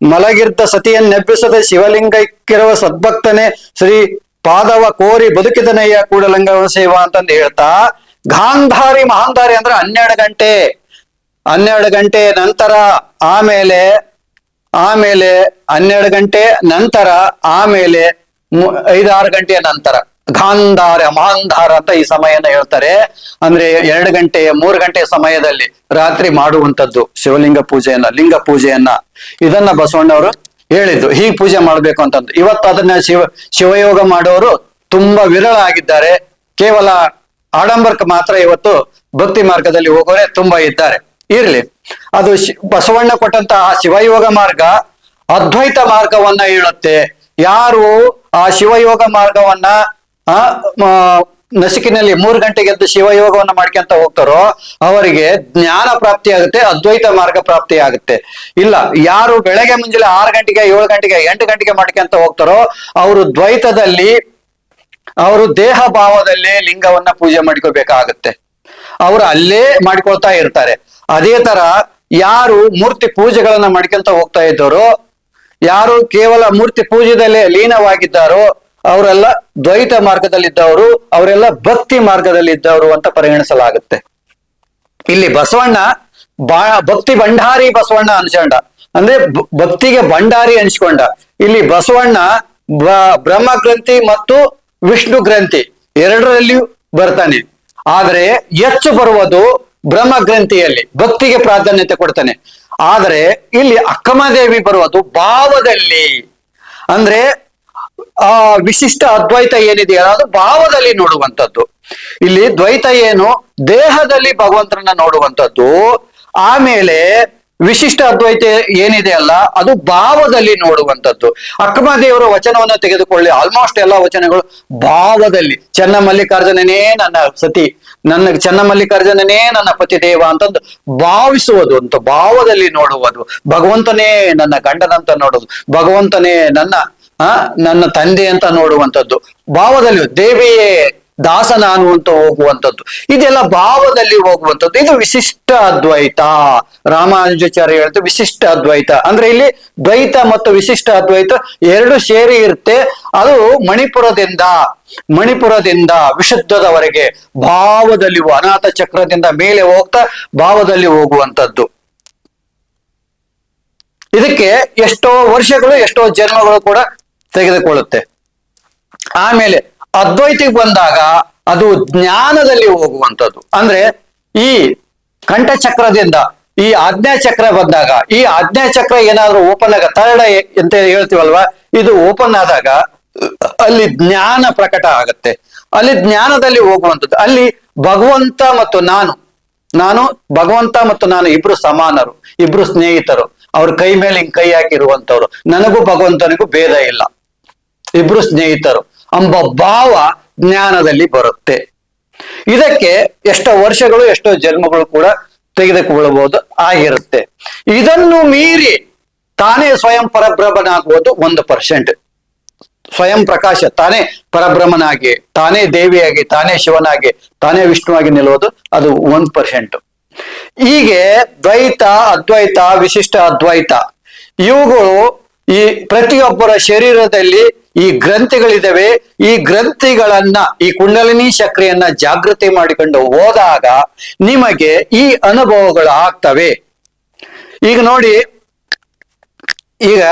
ಮಲಗಿರ್ದ ಸತಿಯನ್ನೆಬ್ಬಿಸದ ಶಿವಲಿಂಗಕ್ಕಿರುವ ಸದ್ಭಕ್ತನೇ ಶ್ರೀ ಪಾದವ ಕೋರಿ ಬದುಕಿದನಯ್ಯ ಕೂಡಲಂಗ ಸೇವಾ ಅಂತಂದು ಹೇಳ್ತಾ, ಗಾಂಧಾರಿ ಮಹಾಂಧಾರಿ ಅಂದ್ರೆ 12 ಗಂಟೆ ನಂತರ, ಆಮೇಲೆ 12 ಗಂಟೆ ನಂತರ, ಆಮೇಲೆ 5-6 ಗಂಟೆಯ ನಂತರ ಗಾಂಧಾರ ಮಹಾಂಧಾರ ಅಂತ ಈ ಸಮಯನ ಹೇಳ್ತಾರೆ. ಅಂದ್ರೆ 2 ಗಂಟೆ 3 ಗಂಟೆ ಸಮಯದಲ್ಲಿ ರಾತ್ರಿ ಮಾಡುವಂಥದ್ದು ಶಿವಲಿಂಗ ಪೂಜೆಯನ್ನ, ಲಿಂಗ ಪೂಜೆಯನ್ನ. ಇದನ್ನ ಬಸವಣ್ಣವರು ಹೇಳಿದ್ರು, ಹೀಗೆ ಪೂಜೆ ಮಾಡ್ಬೇಕು ಅಂತಂದು. ಇವತ್ತು ಅದನ್ನ ಶಿವಯೋಗ ಮಾಡೋರು ತುಂಬಾ ವಿರಳ ಆಗಿದ್ದಾರೆ. ಕೇವಲ ಆಡಂಬರಕ್ಕೆ ಮಾತ್ರ ಇವತ್ತು ಭಕ್ತಿ ಮಾರ್ಗದಲ್ಲಿ ಹೋಗೋರೆ ತುಂಬಾ ಇದ್ದಾರೆ. ಇರ್ಲಿ, ಅದು ಬಸವಣ್ಣ ಕೊಟ್ಟಂತಹ ಶಿವಯೋಗ ಮಾರ್ಗ ಅದ್ವೈತ ಮಾರ್ಗವನ್ನ ಹೇಳುತ್ತೆ. ಯಾರು ಆ ಶಿವಯೋಗ ಮಾರ್ಗವನ್ನ ನಸಿಕಿನಲ್ಲಿ 3 ಗಂಟೆಗೆ ಎದ್ದು ಶಿವಯೋಗವನ್ನ ಮಾಡ್ಕೊಂತ ಹೋಗ್ತಾರೋ ಅವರಿಗೆ ಜ್ಞಾನ ಪ್ರಾಪ್ತಿ ಆಗುತ್ತೆ, ಅದ್ವೈತ ಮಾರ್ಗ ಪ್ರಾಪ್ತಿ ಆಗುತ್ತೆ. ಇಲ್ಲ, ಯಾರು ಬೆಳಗ್ಗೆ ಮುಂಜಾನೆ 6 ಗಂಟೆಗೆ 7 ಗಂಟೆಗೆ 8 ಗಂಟೆಗೆ ಮಾಡ್ಕೊಂತ ಹೋಗ್ತಾರೋ ಅವರು ದ್ವೈತದಲ್ಲಿ, ಅವರು ದೇಹ ಭಾವದಲ್ಲೇ ಲಿಂಗವನ್ನ ಪೂಜೆ ಮಾಡ್ಕೋಬೇಕಾಗತ್ತೆ. ಅವರು ಅಲ್ಲೇ ಮಾಡ್ಕೊಳ್ತಾ ಇರ್ತಾರೆ. ಅದೇ ತರ ಯಾರು ಮೂರ್ತಿ ಪೂಜೆಗಳನ್ನ ಮಾಡ್ಕೊಂತ ಹೋಗ್ತಾ ಇದ್ದವರು, ಯಾರು ಕೇವಲ ಮೂರ್ತಿ ಪೂಜೆದಲ್ಲೇ ಲೀನವಾಗಿದ್ದಾರೋ ಅವರೆಲ್ಲ ದ್ವೈತ ಮಾರ್ಗದಲ್ಲಿದ್ದವರು, ಅವರೆಲ್ಲ ಭಕ್ತಿ ಮಾರ್ಗದಲ್ಲಿದ್ದವರು ಅಂತ ಪರಿಗಣಿಸಲಾಗುತ್ತೆ. ಇಲ್ಲಿ ಬಸವಣ್ಣ ಭಕ್ತಿ ಭಂಡಾರಿ ಬಸವಣ್ಣ ಅನ್ಸ್ಕೊಂಡ, ಅಂದ್ರೆ ಭಕ್ತಿಗೆ ಭಂಡಾರಿ ಅನ್ಸ್ಕೊಂಡ. ಇಲ್ಲಿ ಬಸವಣ್ಣ ಬ್ರಹ್ಮ ಗ್ರಂಥಿ ಮತ್ತು ವಿಷ್ಣು ಗ್ರಂಥಿ ಎರಡರಲ್ಲಿಯೂ ಬರ್ತಾನೆ. ಆದ್ರೆ ಹೆಚ್ಚು ಬರುವುದು ಬ್ರಹ್ಮ ಗ್ರಂಥಿಯಲ್ಲಿ, ಭಕ್ತಿಗೆ ಪ್ರಾಧಾನ್ಯತೆ ಕೊಡ್ತಾನೆ. ಆದರೆ ಇಲ್ಲಿ ಅಕ್ಕಮದೇವಿ ಬರುವುದು ಭಾವದಲ್ಲಿ, ಅಂದ್ರೆ ಆ ವಿಶಿಷ್ಟ ಅದ್ವೈತ ಏನಿದೆಯಲ್ಲ ಅದು ಭಾವದಲ್ಲಿ ನೋಡುವಂಥದ್ದು. ಇಲ್ಲಿ ದ್ವೈತ ಏನು, ದೇಹದಲ್ಲಿ ಭಗವಂತರನ್ನ ನೋಡುವಂಥದ್ದು. ಆಮೇಲೆ ವಿಶಿಷ್ಟ ಅದ್ವೈತ ಏನಿದೆ ಅಲ್ಲ ಅದು ಭಾವದಲ್ಲಿ ನೋಡುವಂಥದ್ದು. ಅಕ್ಕಮದೇವರ ವಚನವನ್ನ ತೆಗೆದುಕೊಳ್ಳಿ, ಆಲ್ಮೋಸ್ಟ್ ಎಲ್ಲಾ ವಚನಗಳು ಭಾವದಲ್ಲಿ. ಚನ್ನಮಲ್ಲಿಕಾರ್ಜುನನೇ ನನ್ನ ಸತಿ, ಚನ್ನಮಲ್ಲಿಕಾರ್ಜುನನೇ ನನ್ನ ಪತಿದೇವ ಅಂತಂದು ಭಾವಿಸುವುದು, ಅಂತ ಭಾವದಲ್ಲಿ ನೋಡುವುದು. ಭಗವಂತನೇ ನನ್ನ ಗಂಡನಂತ ನೋಡುವುದು, ಭಗವಂತನೇ ನನ್ನ ತಂದೆ ಅಂತ ನೋಡುವಂಥದ್ದು. ಭಾವದಲ್ಲಿ ದೇವಿಯೇ ದಾಸ ನಾನು ಅಂತ ಹೋಗುವಂಥದ್ದು, ಇದೆಲ್ಲ ಭಾವದಲ್ಲಿ ಹೋಗುವಂಥದ್ದು. ಇದು ವಿಶಿಷ್ಟ ಅದ್ವೈತ. ರಾಮಾನುಜಾಚಾರ್ಯ ಹೇಳ್ತಾರೆ ವಿಶಿಷ್ಟ ಅದ್ವೈತ ಅಂದ್ರೆ ಇಲ್ಲಿ ದ್ವೈತ ಮತ್ತು ವಿಶಿಷ್ಟ ಅದ್ವೈತ ಎರಡು ಸೇರಿ ಇರುತ್ತೆ. ಅದು ಮಣಿಪುರದಿಂದ ವಿಶುದ್ಧದವರೆಗೆ ಭಾವದಲ್ಲಿ, ಅನಾಥ ಚಕ್ರದಿಂದ ಮೇಲೆ ಹೋಗ್ತಾ ಭಾವದಲ್ಲಿ ಹೋಗುವಂಥದ್ದು. ಇದಕ್ಕೆ ಎಷ್ಟೋ ವರ್ಷಗಳು ಎಷ್ಟೋ ಜನ್ಮಗಳು ಕೂಡ ತೆಗೆದುಕೊಳ್ಳುತ್ತೆ. ಆಮೇಲೆ ಅದ್ವೈತಿಗೆ ಬಂದಾಗ ಅದು ಜ್ಞಾನದಲ್ಲಿ ಹೋಗುವಂಥದ್ದು. ಅಂದ್ರೆ ಈ ಕಂಠಚಕ್ರದಿಂದ ಈ ಆಜ್ಞಾಚಕ್ರ ಬಂದಾಗ, ಈ ಆಜ್ಞಾಚಕ್ರ ಏನಾದ್ರೂ ಓಪನ್ ಆಗ, ಥರ್ಡ್ ಐ ಅಂತ ಹೇಳ್ತೀವಲ್ವಾ, ಇದು ಓಪನ್ ಆದಾಗ ಅಲ್ಲಿ ಜ್ಞಾನ ಪ್ರಕಟ ಆಗತ್ತೆ. ಅಲ್ಲಿ ಜ್ಞಾನದಲ್ಲಿ ಹೋಗುವಂಥದ್ದು. ಅಲ್ಲಿ ಭಗವಂತ ಮತ್ತು ಭಗವಂತ ಮತ್ತು ನಾನು ಇಬ್ರು ಸಮಾನರು, ಇಬ್ರು ಸ್ನೇಹಿತರು. ಅವ್ರ ಕೈ ಮೇಲೆ ಹಿಂಗ್ ಕೈ ಹಾಕಿರುವಂತವ್ರು. ನನಗೂ ಭಗವಂತನಿಗೂ ಭೇದ ಇಲ್ಲ, ಇಬ್ರು ಸ್ನೇಹಿತರು ಎಂಬ ಭಾವ ಜ್ಞಾನದಲ್ಲಿ ಬರುತ್ತೆ. ಇದಕ್ಕೆ ಎಷ್ಟೋ ವರ್ಷಗಳು ಎಷ್ಟೋ ಜನ್ಮಗಳು ಕೂಡ ತೆಗೆದುಕೊಳ್ಳಬಹುದು ಆಗಿರುತ್ತೆ. ಇದನ್ನು ಮೀರಿ ತಾನೇ ಸ್ವಯಂ ಪರಬ್ರಹ್ಮನಾಗುವುದು 1%. ಸ್ವಯಂ ಪ್ರಕಾಶ ತಾನೇ ಪರಬ್ರಹ್ಮನಾಗಿ, ತಾನೇ ದೇವಿಯಾಗಿ, ತಾನೇ ಶಿವನಾಗಿ, ತಾನೇ ವಿಷ್ಣುವಾಗಿ ನಿಲ್ಲುವುದು ಅದು 1%. ಹೀಗೆ ದ್ವೈತ, ಅದ್ವೈತ, ವಿಶಿಷ್ಟ ಅದ್ವೈತ ಇವುಗಳು ಈ ಪ್ರತಿಯೊಬ್ಬರ ಶರೀರದಲ್ಲಿ ಈ ಗ್ರಂಥಿಗಳಿದ್ದಾವೆ. ಈ ಗ್ರಂಥಿಗಳನ್ನ, ಈ ಕುಂಡಲಿನಿ ಚಕ್ರೆಯನ್ನ ಜಾಗೃತಿ ಮಾಡಿಕೊಂಡು ಹೋದಾಗ ನಿಮಗೆ ಈ ಅನುಭವಗಳು ಆಗ್ತವೆ. ಈಗ ನೋಡಿ, ಈಗ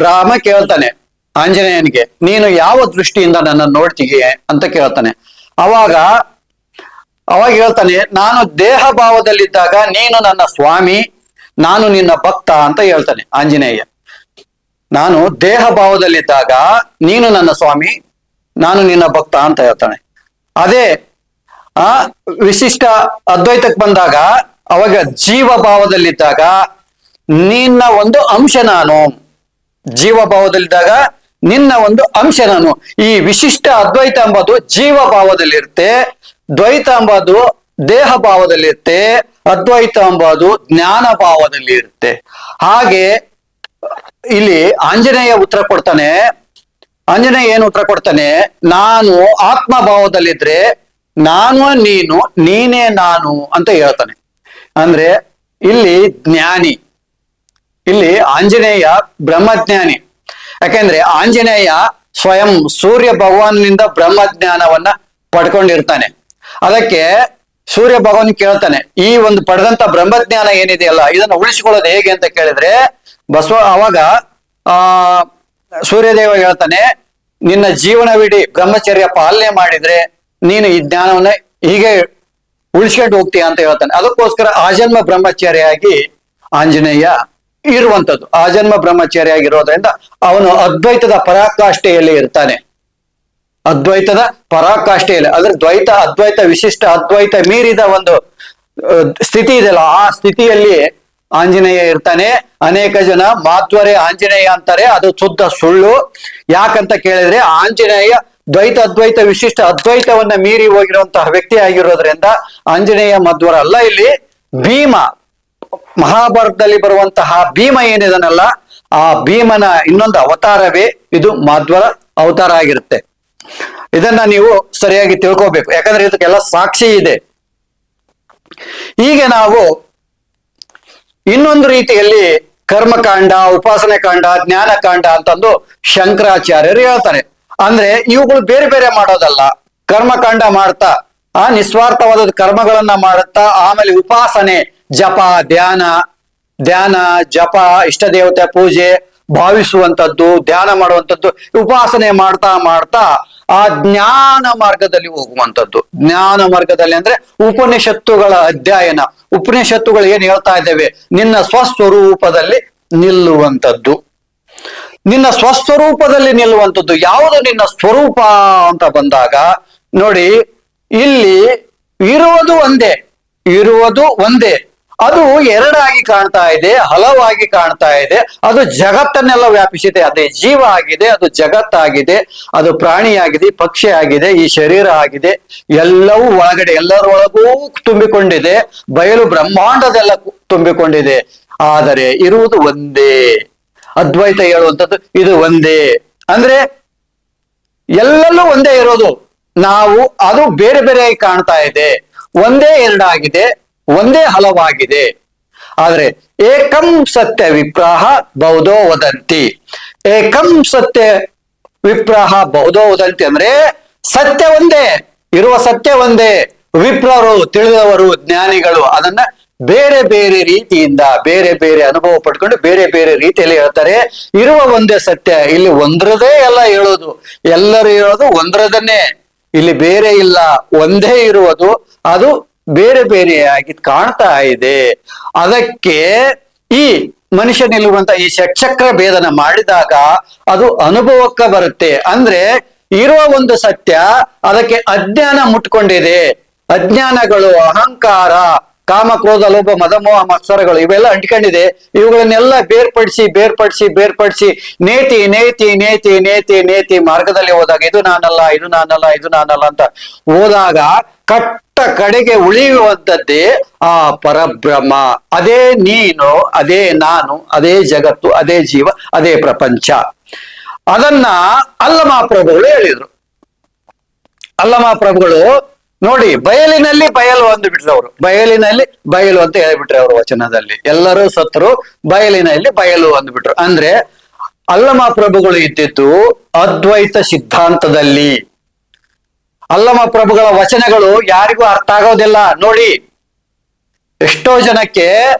ರಾಮ ಕೇಳ್ತಾನೆ ಆಂಜನೇಯನಿಗೆ, ನೀನು ಯಾವ ದೃಷ್ಟಿಯಿಂದ ನನ್ನ ನೋಡ್ತೀಯ ಅಂತ ಕೇಳ್ತಾನೆ. ಅವಾಗ ಹೇಳ್ತಾನೆ, ನಾನು ದೇಹ ಭಾವದಲ್ಲಿದ್ದಾಗ ನೀನು ನನ್ನ ಸ್ವಾಮಿ, ನಾನು ನಿನ್ನ ಭಕ್ತ ಅಂತ ಹೇಳ್ತಾನೆ ಆಂಜನೇಯ. ನಾನು ದೇಹ ಭಾವದಲ್ಲಿದ್ದಾಗ ನೀನು ನನ್ನ ಸ್ವಾಮಿ, ನಾನು ನಿನ್ನ ಭಕ್ತ ಅಂತ ಹೇಳ್ತಾನೆ. ಅದೇ ವಿಶಿಷ್ಟ ಅದ್ವೈತಕ್ಕೆ ಬಂದಾಗ ಅವಾಗ ಜೀವ ಭಾವದಲ್ಲಿದ್ದಾಗ ನಿನ್ನ ಒಂದು ಅಂಶ ನಾನು, ಜೀವ ಭಾವದಲ್ಲಿದ್ದಾಗ ನಿನ್ನ ಒಂದು ಅಂಶ ನಾನು. ಈ ವಿಶಿಷ್ಟ ಅದ್ವೈತ ಎಂಬುದು ಜೀವ ಭಾವದಲ್ಲಿರುತ್ತೆ, ದ್ವೈತ ಎಂಬುದು ದೇಹ ಭಾವದಲ್ಲಿರುತ್ತೆ, ಅದ್ವೈತ ಎಂಬುದು ಜ್ಞಾನ ಭಾವದಲ್ಲಿ ಇರುತ್ತೆ. ಹಾಗೆ ಇಲ್ಲಿ ಆಂಜನೇಯ ಉತ್ತರ ಕೊಡ್ತಾನೆ. ಆಂಜನೇಯ ಏನು ಉತ್ತರ ಕೊಡ್ತಾನೆ, ನಾನು ಆತ್ಮ ಭಾವದಲ್ಲಿದ್ರೆ ನಾನು ನೀನು, ನೀನೇ ನಾನು ಅಂತ ಹೇಳ್ತಾನೆ. ಅಂದ್ರೆ ಇಲ್ಲಿ ಜ್ಞಾನಿ, ಇಲ್ಲಿ ಆಂಜನೇಯ ಬ್ರಹ್ಮಜ್ಞಾನಿ. ಯಾಕೆಂದ್ರೆ ಆಂಜನೇಯ ಸ್ವಯಂ ಸೂರ್ಯ ಭಗವಾನ್ನಿಂದ ಬ್ರಹ್ಮಜ್ಞಾನವನ್ನ ಪಡ್ಕೊಂಡಿರ್ತಾನೆ. ಅದಕ್ಕೆ ಸೂರ್ಯ ಭಗವಾನ್ ಕೇಳ್ತಾನೆ, ಈ ಒಂದು ಪಡೆದಂತ ಬ್ರಹ್ಮಜ್ಞಾನ ಏನಿದೆಯಲ್ಲ ಇದನ್ನು ಉಳಿಸಿಕೊಳ್ಳೋದು ಹೇಗೆ ಅಂತ ಕೇಳಿದ್ರೆ, ಅವಾಗ ಸೂರ್ಯದೇವ ಹೇಳ್ತಾನೆ, ನಿನ್ನ ಜೀವನವಿಡೀ ಬ್ರಹ್ಮಚರ್ಯ ಪಾಲನೆ ಮಾಡಿದ್ರೆ ನೀನು ಈ ಜ್ಞಾನವನ್ನ ಹೀಗೆ ಉಳಿಸ್ಕೊಂಡು ಹೋಗ್ತೀಯ ಅಂತ ಹೇಳ್ತಾನೆ. ಅದಕ್ಕೋಸ್ಕರ ಆಜನ್ಮ ಬ್ರಹ್ಮಚಾರಿಯಾಗಿ ಆಂಜನೇಯ ಇರುವಂಥದ್ದು. ಆಜನ್ಮ ಬ್ರಹ್ಮಚಾರಿಯಾಗಿರೋದ್ರಿಂದ ಅವನು ಅದ್ವೈತದ ಪರಾಕಾಷ್ಠೆಯಲ್ಲಿ ಇರ್ತಾನೆ. ಅದ್ವೈತದ ಪರಾಕಾಷ್ಠೆಯಲ್ಲಿ ಅಂದ್ರೆ ದ್ವೈತ ಅದ್ವೈತ ವಿಶಿಷ್ಟ ಅದ್ವೈತ ಮೀರಿದ ಒಂದು ಸ್ಥಿತಿ ಇದೆಯಲ್ಲ, ಆ ಸ್ಥಿತಿಯಲ್ಲಿ ಆಂಜನೇಯ ಇರ್ತಾನೆ. ಅನೇಕ ಜನ ಮಾಧ್ವರೇ ಆಂಜನೇಯ ಅಂತಾರೆ, ಅದು ಶುದ್ಧ ಸುಳ್ಳು. ಯಾಕಂತ ಕೇಳಿದ್ರೆ ಆಂಜನೇಯ ದ್ವೈತ ಅದ್ವೈತ ವಿಶಿಷ್ಟ ಅದ್ವೈತವನ್ನ ಮೀರಿ ಹೋಗಿರುವಂತಹ ವ್ಯಕ್ತಿ ಆಗಿರೋದ್ರಿಂದ ಆಂಜನೇಯ ಮಧ್ವರ ಅಲ್ಲ. ಇಲ್ಲಿ ಭೀಮ, ಮಹಾಭಾರತದಲ್ಲಿ ಬರುವಂತಹ ಭೀಮ ಏನಿದನಲ್ಲ, ಆ ಭೀಮನ ಇನ್ನೊಂದು ಅವತಾರವೇ ಇದು ಮಾಧ್ವರ ಅವತಾರ ಆಗಿರುತ್ತೆ. ಇದನ್ನ ನೀವು ಸರಿಯಾಗಿ ತಿಳ್ಕೋಬೇಕು, ಯಾಕಂದ್ರೆ ಇದಕ್ಕೆಲ್ಲ ಸಾಕ್ಷಿ ಇದೆ. ಹೀಗೆ ನಾವು ಇನ್ನೊಂದು ರೀತಿಯಲ್ಲಿ ಕರ್ಮಕಾಂಡ, ಉಪಾಸನೆ ಕಾಂಡ, ಜ್ಞಾನಕಾಂಡ ಅಂತಂದು ಶಂಕರಾಚಾರ್ಯರು ಹೇಳ್ತಾರೆ. ಅಂದ್ರೆ ಇವುಗಳು ಬೇರೆ ಬೇರೆ ಮಾಡೋದಲ್ಲ. ಕರ್ಮಕಾಂಡ ಮಾಡ್ತಾ ನಿಸ್ವಾರ್ಥವಾದ ಕರ್ಮಗಳನ್ನ ಮಾಡುತ್ತಾ, ಆಮೇಲೆ ಉಪಾಸನೆ, ಜಪ, ಧ್ಯಾನ ಜಪ, ಇಷ್ಟ ದೇವತೆ ಪೂಜೆ, ಭಾವಿಸುವಂಥದ್ದು, ಧ್ಯಾನ ಮಾಡುವಂಥದ್ದು, ಉಪಾಸನೆ ಮಾಡ್ತಾ ಮಾಡ್ತಾ ಆ ಜ್ಞಾನ ಮಾರ್ಗದಲ್ಲಿ ಹೋಗುವಂಥದ್ದು. ಜ್ಞಾನ ಮಾರ್ಗದಲ್ಲಿ ಅಂದ್ರೆ ಉಪನಿಷತ್ತುಗಳ ಅಧ್ಯಯನ. ಉಪನಿಷತ್ತುಗಳು ಏನ್ ಹೇಳ್ತಾ ಇದ್ದೇವೆ, ನಿನ್ನ ಸ್ವಸ್ವರೂಪದಲ್ಲಿ ನಿಲ್ಲುವಂಥದ್ದು. ನಿನ್ನ ಸ್ವಸ್ವರೂಪದಲ್ಲಿ ನಿಲ್ಲುವಂಥದ್ದು ಯಾವುದು ನಿನ್ನ ಸ್ವರೂಪ ಅಂತ ಬಂದಾಗ ನೋಡಿ, ಇಲ್ಲಿ ಇರುವುದು ಒಂದೇ, ಅದು ಎರಡಾಗಿ ಕಾಣ್ತಾ ಇದೆ, ಹಲವಾಗಿ ಕಾಣ್ತಾ ಇದೆ. ಅದು ಜಗತ್ತನ್ನೆಲ್ಲ ವ್ಯಾಪಿಸಿದೆ. ಅದೇ ಜೀವ ಆಗಿದೆ, ಅದು ಜಗತ್ತಾಗಿದೆ, ಅದು ಪ್ರಾಣಿಯಾಗಿದೆ, ಪಕ್ಷಿ ಆಗಿದೆ, ಈ ಶರೀರ ಆಗಿದೆ. ಎಲ್ಲವೂ ಒಳಗಡೆ ಎಲ್ಲರೊಳಗೂ ತುಂಬಿಕೊಂಡಿದೆ. ಬಯಲು ಬ್ರಹ್ಮಾಂಡದೆಲ್ಲ ತುಂಬಿಕೊಂಡಿದೆ. ಆದರೆ ಇರುವುದು ಒಂದೇ. ಅದ್ವೈತ ಹೇಳುವಂಥದ್ದು ಇದು ಒಂದೇ. ಅಂದ್ರೆ ಎಲ್ಲೆಲ್ಲೂ ಒಂದೇ ಇರೋದು. ನಾವು ಅದು ಬೇರೆ ಬೇರೆಯಾಗಿ ಕಾಣ್ತಾ ಇದೆ. ಒಂದೇ ಎರಡಾಗಿದೆ, ಒಂದೇ ಹಲವಾಗಿದೆ. ಆದ್ರೆ ಏಕಂ ಸತ್ಯ ವಿಪ್ರಾಹ ಬಹುಧೋ ವದಂತಿ. ಏಕಂ ಸತ್ಯ ವಿಪ್ರಾಹ ಬಹುಧೋ ವದಂತಿ ಅಂದ್ರೆ ಸತ್ಯ ಒಂದೇ, ಇರುವ ಸತ್ಯ ಒಂದೇ. ವಿಪ್ರರು, ತಿಳಿದವರು, ಜ್ಞಾನಿಗಳು ಅದನ್ನ ಬೇರೆ ಬೇರೆ ರೀತಿಯಿಂದ ಬೇರೆ ಬೇರೆ ಅನುಭವ ಪಡ್ಕೊಂಡು ಬೇರೆ ಬೇರೆ ರೀತಿಯಲ್ಲಿ ಹೇಳ್ತಾರೆ. ಇರುವ ಒಂದೇ ಸತ್ಯ. ಇಲ್ಲಿ ಒಂದ್ರದೇ ಎಲ್ಲ ಹೇಳೋದು, ಎಲ್ಲರೂ ಹೇಳೋದು ಒಂದ್ರದನ್ನೇ. ಇಲ್ಲಿ ಬೇರೆ ಇಲ್ಲ, ಒಂದೇ ಇರುವುದು. ಅದು ಬೇರೆ ಬೇರೆಯಾಗಿ ಕಾಣ್ತಾ ಇದೆ. ಅದಕ್ಕೆ ಈ ಮನುಷ್ಯ ನಿಲ್ಲುವಂತ ಈ ಷಟ್ಚಕ್ರ ಭೇದನ ಮಾಡಿದಾಗ ಅದು ಅನುಭವಕ್ಕೆ ಬರುತ್ತೆ. ಅಂದ್ರೆ ಇರುವ ಒಂದು ಸತ್ಯ, ಅದಕ್ಕೆ ಅಜ್ಞಾನ ಮುಟ್ಕೊಂಡಿದೆ. ಅಜ್ಞಾನಗಳು, ಅಹಂಕಾರ, ಕಾಮ, ಕ್ರೋಧ, ಲೋಭ, ಮದ, ಮೋಹ, ಮತ್ಸರಗಳು ಇವೆಲ್ಲ ಅಂಟ್ಕೊಂಡಿದೆ. ಇವುಗಳನ್ನೆಲ್ಲ ಬೇರ್ಪಡಿಸಿ ನೇತಿ ಮಾರ್ಗದಲ್ಲಿ ಹೋದಾಗ ಇದು ನಾನಲ್ಲ ಅಂತ ಹೋದಾಗ ಕಟ್ಟ ಕಡೆಗೆ ಉಳಿಯುವಂಥದ್ದೇ ಆ ಪರಬ್ರಹ್ಮ. ಅದೇ ನೀನು, ಅದೇ ನಾನು, ಅದೇ ಜಗತ್ತು, ಅದೇ ಜೀವ, ಅದೇ ಪ್ರಪಂಚ. ಅದನ್ನ ಅಲ್ಲಮಹಾಪ್ರಭುಗಳು ಹೇಳಿದ್ರು. ಅಲ್ಲಮಹಾಪ್ರಭುಗಳು ನೋಡಿ, ಬಯಲಿನಲ್ಲಿ ಬಯಲು ಅಂದುಬಿಟ್ರು ಅವರು. ಬಯಲಿನಲ್ಲಿ ಬಯಲು ಅಂತ ಹೇಳಿಬಿಟ್ರೆ ಅವರು ವಚನದಲ್ಲಿ. ಎಲ್ಲರೂ ಸತ್ರು, ಬಯಲಿನಲ್ಲಿ ಬಯಲು ಅಂದ್ಬಿಟ್ರು. ಅಂದ್ರೆ ಅಲ್ಲಮಹಾಪ್ರಭುಗಳು ಇದ್ದಿದ್ದು ಅದ್ವೈತ ಸಿದ್ಧಾಂತದಲ್ಲಿ. ಅಲ್ಲಮಹಾಪ್ರಭುಗಳ ವಚನಗಳು ಯಾರಿಗೂ ಅರ್ಥ ಆಗೋದಿಲ್ಲ. ನೋಡಿ, ಎಷ್ಟೋ ಜನಕ್ಕೆ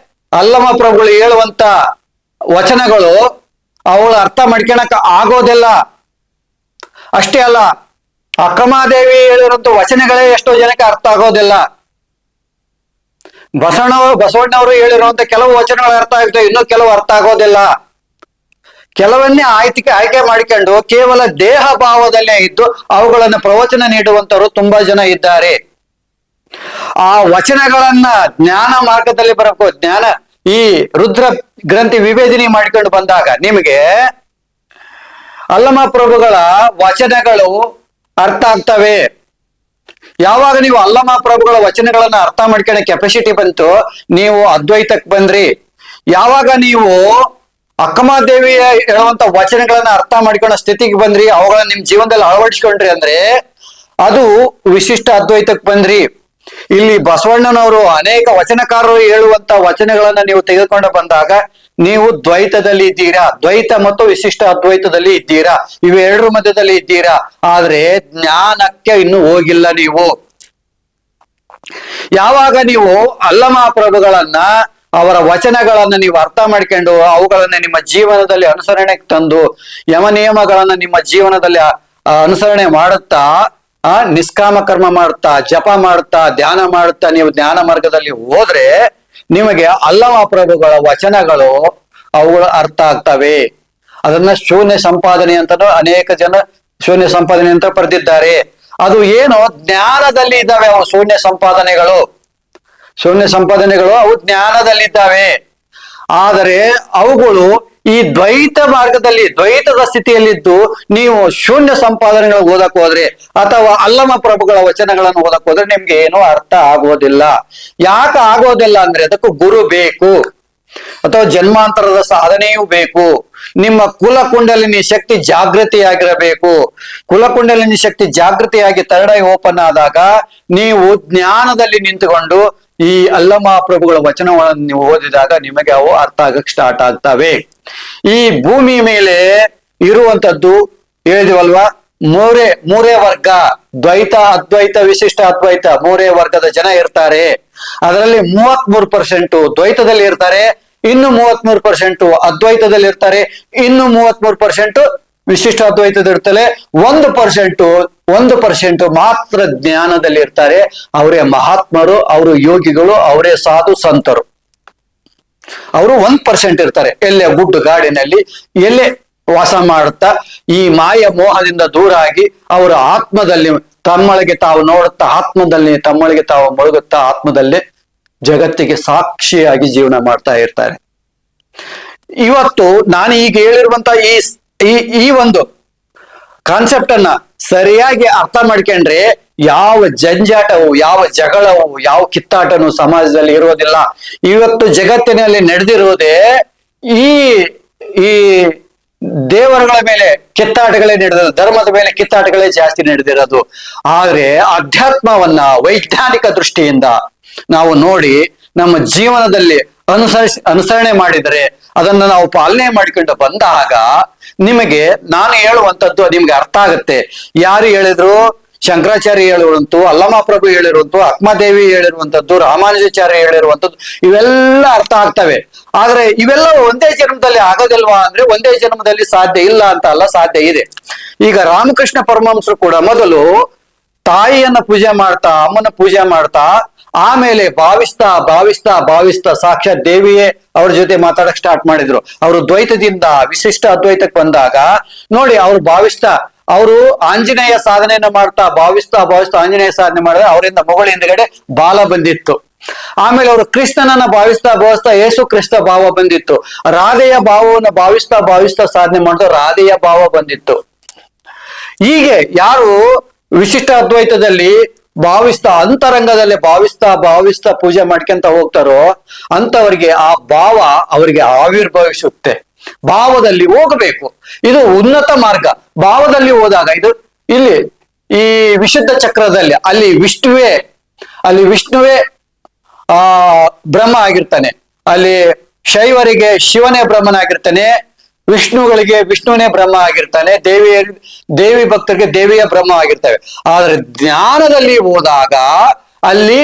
ಅಲ್ಲಮಹಾಪ್ರಭುಗಳು ಹೇಳುವಂತ ವಚನಗಳು ಅವಳು ಅರ್ಥ ಮಾಡ್ಕೊಳಕ್ ಆಗೋದಿಲ್ಲ. ಅಷ್ಟೇ ಅಲ್ಲ, ಅಕ್ಕಮಹಾದೇವಿ ಹೇಳಿರುವಂತ ವಚನಗಳೇ ಎಷ್ಟೋ ಜನಕ್ಕೆ ಅರ್ಥ ಆಗೋದಿಲ್ಲ. ಬಸವಣ್ಣವರು ಹೇಳಿರುವಂತ ಕೆಲವು ವಚನಗಳು ಅರ್ಥ ಆಗ್ತವೆ, ಇನ್ನೂ ಕೆಲವು ಅರ್ಥ ಆಗೋದಿಲ್ಲ. ಕೆಲವನ್ನೇ ಆಯ್ಕೆ ಮಾಡಿಕೊಂಡು ಕೇವಲ ದೇಹ ಭಾವದಲ್ಲೇ ಇದ್ದು ಅವುಗಳನ್ನು ಪ್ರವಚನ ನೀಡುವಂತವರು ತುಂಬಾ ಜನ ಇದ್ದಾರೆ. ಆ ವಚನಗಳನ್ನ ಜ್ಞಾನ ಮಾರ್ಗದಲ್ಲಿ ಬರಬೇಕು. ಜ್ಞಾನ ಈ ರುದ್ರ ಗ್ರಂಥಿ ವಿವೇಚನೆ ಮಾಡಿಕೊಂಡು ಬಂದಾಗ ನಿಮಗೆ ಅಲ್ಲಮಹಾಪ್ರಭುಗಳ ವಚನಗಳು ಅರ್ಥ ಆಗ್ತವೆ. ಯಾವಾಗ ನೀವು ಅಲ್ಲಮಹಾಪ್ರಭುಗಳ ವಚನಗಳನ್ನ ಅರ್ಥ ಮಾಡ್ಕೊಳ್ಳೋ ಕೆಪಾಸಿಟಿ ಬಂತು, ನೀವು ಅದ್ವೈತಕ್ಕೆ ಬಂದ್ರಿ. ಯಾವಾಗ ನೀವು ಅಕ್ಕಮಹಾದೇವಿಯ ಹೇಳುವಂತ ವಚನಗಳನ್ನ ಅರ್ಥ ಮಾಡ್ಕೊಳ್ಳೋ ಸ್ಥಿತಿಗೆ ಬಂದ್ರಿ, ಅವುಗಳನ್ನ ನಿಮ್ ಜೀವನದಲ್ಲಿ ಅಳವಡಿಸ್ಕೊಂಡ್ರಿ ಅಂದ್ರೆ ಅದು ವಿಶಿಷ್ಟ ಅದ್ವೈತಕ್ಕೆ ಬಂದ್ರಿ. ಇಲ್ಲಿ ಬಸವಣ್ಣನವರು ಅನೇಕ ವಚನಕಾರರು ಹೇಳುವಂತ ವಚನಗಳನ್ನ ನೀವು ತೆಗೆದುಕೊಂಡು ಬಂದಾಗ ನೀವು ದ್ವೈತದಲ್ಲಿ ಇದ್ದೀರಾ. ದ್ವೈತ ಮತ್ತು ವಿಶಿಷ್ಟ ಅದ್ವೈತದಲ್ಲಿ ಇದ್ದೀರಾ, ಇವೆರಡರ ಮಧ್ಯದಲ್ಲಿ ಇದ್ದೀರಾ. ಆದ್ರೆ ಜ್ಞಾನಕ್ಕೆ ಇನ್ನು ಹೋಗಿಲ್ಲ ನೀವು. ಯಾವಾಗ ನೀವು ಅಲ್ಲಮಹಾಪ್ರಭುಗಳನ್ನ, ಅವರ ವಚನಗಳನ್ನ ನೀವು ಅರ್ಥ ಮಾಡ್ಕೊಂಡು ಅವುಗಳನ್ನ ನಿಮ್ಮ ಜೀವನದಲ್ಲಿ ಅನುಸರಣೆಗೆ ತಂದು ಯಮ ನಿಯಮಗಳನ್ನ ನಿಮ್ಮ ಜೀವನದಲ್ಲಿ ಅನುಸರಣೆ ಮಾಡುತ್ತಾ, ನಿಷ್ಕಾಮ ಕರ್ಮ ಮಾಡುತ್ತಾ, ಜಪ ಮಾಡುತ್ತಾ, ಧ್ಯಾನ ಮಾಡುತ್ತಾ ನೀವು ಜ್ಞಾನ ಮಾರ್ಗದಲ್ಲಿ ಹೋದ್ರೆ ನಿಮಗೆ ಅಲ್ಲಮಹಾಪ್ರಭುಗಳ ವಚನಗಳು ಅವುಗಳು ಅರ್ಥ ಆಗ್ತವೆ. ಅದನ್ನ ಶೂನ್ಯ ಸಂಪಾದನೆ ಅಂತಾನು ಅನೇಕ ಜನ ಶೂನ್ಯ ಸಂಪಾದನೆ ಅಂತ ಬರೆದಿದ್ದಾರೆ. ಅದು ಏನು ಜ್ಞಾನದಲ್ಲಿ ಇದ್ದಾವೆ ಅವು ಶೂನ್ಯ ಸಂಪಾದನೆಗಳು. ಶೂನ್ಯ ಸಂಪಾದನೆಗಳು ಅವು ಜ್ಞಾನದಲ್ಲಿದ್ದಾವೆ. ಆದರೆ ಅವುಗಳು ಈ ದ್ವೈತ ಮಾರ್ಗದಲ್ಲಿ ದ್ವೈತದ ಸ್ಥಿತಿಯಲ್ಲಿದ್ದು ನೀವು ಶೂನ್ಯ ಸಂಪಾದನೆಗಳು ಓದಕ್ ಹೋದ್ರೆ ಅಥವಾ ಅಲ್ಲಮ ಪ್ರಭುಗಳ ವಚನಗಳನ್ನು ಓದಕ್ ಹೋದ್ರೆ ನಿಮ್ಗೆ ಏನೂ ಅರ್ಥ ಆಗೋದಿಲ್ಲ. ಯಾಕೆ ಆಗೋದಿಲ್ಲ ಅಂದ್ರೆ ಅದಕ್ಕೂ ಗುರು ಬೇಕು, ಅಥವಾ ಜನ್ಮಾಂತರದ ಸಾಧನೆಯೂ ಬೇಕು. ನಿಮ್ಮ ಕುಲ ಕುಂಡಲಿನಿ ಶಕ್ತಿ ಜಾಗೃತಿಯಾಗಿರಬೇಕು. ಕುಲ ಕುಂಡಲಿನಿ ಶಕ್ತಿ ಜಾಗೃತಿಯಾಗಿ ಥರ್ಡ್ ಐ ಓಪನ್ ಆದಾಗ ನೀವು ಜ್ಞಾನದಲ್ಲಿ ನಿಂತುಕೊಂಡು ಈ ಅಲ್ಲಮ ಪ್ರಭುಗಳ ವಚನಗಳನ್ನು ನೀವು ಓದಿದಾಗ ನಿಮಗೆ ಅವು ಅರ್ಥ ಆಗಕ್ ಸ್ಟಾರ್ಟ್ ಆಗ್ತವೆ. ಈ ಭೂಮಿ ಮೇಲೆ ಇರುವಂತದ್ದು ಹೇಳಿದಿವಲ್ವಾ, ಮೂರೇ ವರ್ಗ, ದ್ವೈತ, ಅದ್ವೈತ, ವಿಶಿಷ್ಟ ಅದ್ವೈತ, ಮೂರೇ ವರ್ಗದ ಜನ ಇರ್ತಾರೆ. ಅದರಲ್ಲಿ 33% ದ್ವೈತದಲ್ಲಿ ಇರ್ತಾರೆ, ಇನ್ನು 33% ಅದ್ವೈತದಲ್ಲಿ ಇರ್ತಾರೆ, ಇನ್ನು 33% ವಿಶಿಷ್ಟ ಅದ್ವೈತದ ಇರ್ತಾರೆ. 1% ಮಾತ್ರ ಜ್ಞಾನದಲ್ಲಿ ಇರ್ತಾರೆ. ಅವರೇ ಮಹಾತ್ಮರು, ಅವರು ಯೋಗಿಗಳು, ಅವರೇ ಸಾಧು ಸಂತರು. ಅವರು 1% ಇರ್ತಾರೆ, ಎಲ್ಲೇ ಗುಡ್ಡು ಗಾಡಿನಲ್ಲಿ ಎಲ್ಲೇ ವಾಸ ಮಾಡುತ್ತಾ ಈ ಮಾಯ ಮೋಹದಿಂದ ದೂರ ಆಗಿ ಅವರು ಆತ್ಮದಲ್ಲಿ ತಮ್ಮೊಳಗೆ ತಾವು ನೋಡುತ್ತಾ, ಆತ್ಮದಲ್ಲಿ ತಮ್ಮೊಳಗೆ ತಾವು ಮುಳುಗುತ್ತಾ, ಆತ್ಮದಲ್ಲಿ ಜಗತ್ತಿಗೆ ಸಾಕ್ಷಿಯಾಗಿ ಜೀವನ ಮಾಡ್ತಾ ಇರ್ತಾರೆ. ಇವತ್ತು ನಾನು ಈಗ ಹೇಳಿರುವಂತ ಈ ಒಂದು ಕಾನ್ಸೆಪ್ಟ್ ಅನ್ನ ಸರಿಯಾಗಿ ಅರ್ಥ ಮಾಡ್ಕೊಂಡ್ರೆ ಯಾವ ಜಂಜಾಟವು, ಯಾವ ಜಗಳವು, ಯಾವ ಕಿತ್ತಾಟನು ಸಮಾಜದಲ್ಲಿ ಇರೋದಿಲ್ಲ. ಇವತ್ತು ಜಗತ್ತಿನಲ್ಲಿ ನಡೆದಿರುವುದೇ ಈ ಈ ದೇವರುಗಳ ಮೇಲೆ ಕಿತ್ತಾಟಗಳೇ ನಡೆದಿರೋದು, ಧರ್ಮದ ಮೇಲೆ ಕಿತ್ತಾಟಗಳೇ ಜಾಸ್ತಿ ನಡೆದಿರೋದು. ಆದ್ರೆ ಅಧ್ಯಾತ್ಮವನ್ನ ವೈಜ್ಞಾನಿಕ ದೃಷ್ಟಿಯಿಂದ ನಾವು ನೋಡಿ ನಮ್ಮ ಜೀವನದಲ್ಲಿ ಅನುಸರಣೆ ಮಾಡಿದರೆ, ಅದನ್ನ ನಾವು ಪಾಲನೆ ಮಾಡಿಕೊಂಡು ಬಂದಾಗ ನಿಮಗೆ ನಾನು ಹೇಳುವಂಥದ್ದು ನಿಮ್ಗೆ ಅರ್ಥ ಆಗುತ್ತೆ. ಯಾರು ಹೇಳಿದ್ರು? ಶಂಕರಾಚಾರ್ಯ ಹೇಳಿರುವಂತು, ಅಲ್ಲಮ ಪ್ರಭು ಹೇಳಿರುವಂತು, ಅಕ್ಮದೇವಿ ಹೇಳಿರುವಂತದ್ದು, ರಾಮಾನುಜಾಚಾರ್ಯ ಹೇಳಿರುವಂತದ್ದು, ಇವೆಲ್ಲ ಅರ್ಥ ಆಗ್ತವೆ. ಆದ್ರೆ ಇವೆಲ್ಲ ಒಂದೇ ಜನ್ಮದಲ್ಲಿ ಆಗೋದಿಲ್ವಾ ಅಂದ್ರೆ ಒಂದೇ ಜನ್ಮದಲ್ಲಿ ಸಾಧ್ಯ ಇಲ್ಲ ಅಂತ ಅಲ್ಲ, ಸಾಧ್ಯ ಇದೆ. ಈಗ ರಾಮಕೃಷ್ಣ ಪರಮಹಂಸರು ಕೂಡ ಮೊದಲು ತಾಯಿಯನ್ನ ಪೂಜೆ ಮಾಡ್ತಾ, ಅಮ್ಮನ ಪೂಜೆ ಮಾಡ್ತಾ, ಆಮೇಲೆ ಭಾವಿಸ್ತಾ ಸಾಕ್ಷಾತ್ ದೇವಿಯೇ ಅವ್ರ ಜೊತೆ ಮಾತಾಡಕ್ ಸ್ಟಾರ್ಟ್ ಮಾಡಿದ್ರು. ಅವರು ದ್ವೈತದಿಂದ ವಿಶಿಷ್ಟ ಅದ್ವೈತಕ್ಕೆ ಬಂದಾಗ ನೋಡಿ, ಅವ್ರು ಅವರು ಆಂಜನೇಯ ಸಾಧನೆಯನ್ನ ಮಾಡ್ತಾ ಭಾವಿಸ್ತಾ ಆಂಜನೇಯ ಸಾಧನೆ ಮಾಡಿದ್ರೆ ಅವರಿಂದ ಮಗಳ ಹಿಂದ್ಗಡೆ ಬಾಲ ಬಂದಿತ್ತು. ಆಮೇಲೆ ಅವರು ಕೃಷ್ಣನನ್ನ ಭಾವಿಸ್ತಾ ಯೇಸು ಕ್ರಿಸ್ತ ಭಾವ ಬಂದಿತ್ತು. ರಾಧೆಯ ಭಾವವನ್ನು ಭಾವಿಸ್ತಾ ಸಾಧನೆ ಮಾಡಿದ್ರು, ರಾಧೆಯ ಭಾವ ಬಂದಿತ್ತು. ಹೀಗೆ ಯಾರು ವಿಶಿಷ್ಟ ಅದ್ವೈತದಲ್ಲಿ ಅಂತರಂಗದಲ್ಲಿ ಭಾವಿಸ್ತಾ ಪೂಜೆ ಮಾಡ್ಕೊಂತ ಹೋಗ್ತಾರೋ ಅಂತವರಿಗೆ ಆ ಭಾವ ಅವರಿಗೆ ಆವಿರ್ಭವಿಸುತ್ತೆ. ಭಾವದಲ್ಲಿ ಹೋಗಬೇಕು, ಇದು ಉನ್ನತ ಮಾರ್ಗ. ಭಾವದಲ್ಲಿ ಹೋದಾಗ ಇಲ್ಲಿ ಈ ವಿಶುದ್ಧ ಚಕ್ರದಲ್ಲಿ ಅಲ್ಲಿ ವಿಷ್ಣುವೇ ಬ್ರಹ್ಮ ಆಗಿರ್ತಾನೆ. ಅಲ್ಲಿ ಶೈವರಿಗೆ ಶಿವನೇ ಬ್ರಹ್ಮನಾಗಿರ್ತಾನೆ, ವಿಷ್ಣುಗಳಿಗೆ ವಿಷ್ಣುನೇ ಬ್ರಹ್ಮ ಆಗಿರ್ತಾನೆ, ದೇವಿ ಭಕ್ತರಿಗೆ ದೇವಿಯ ಬ್ರಹ್ಮ ಆಗಿರ್ತವೆ. ಆದ್ರೆ ಜ್ಞಾನದಲ್ಲಿ ಹೋದಾಗ ಅಲ್ಲಿ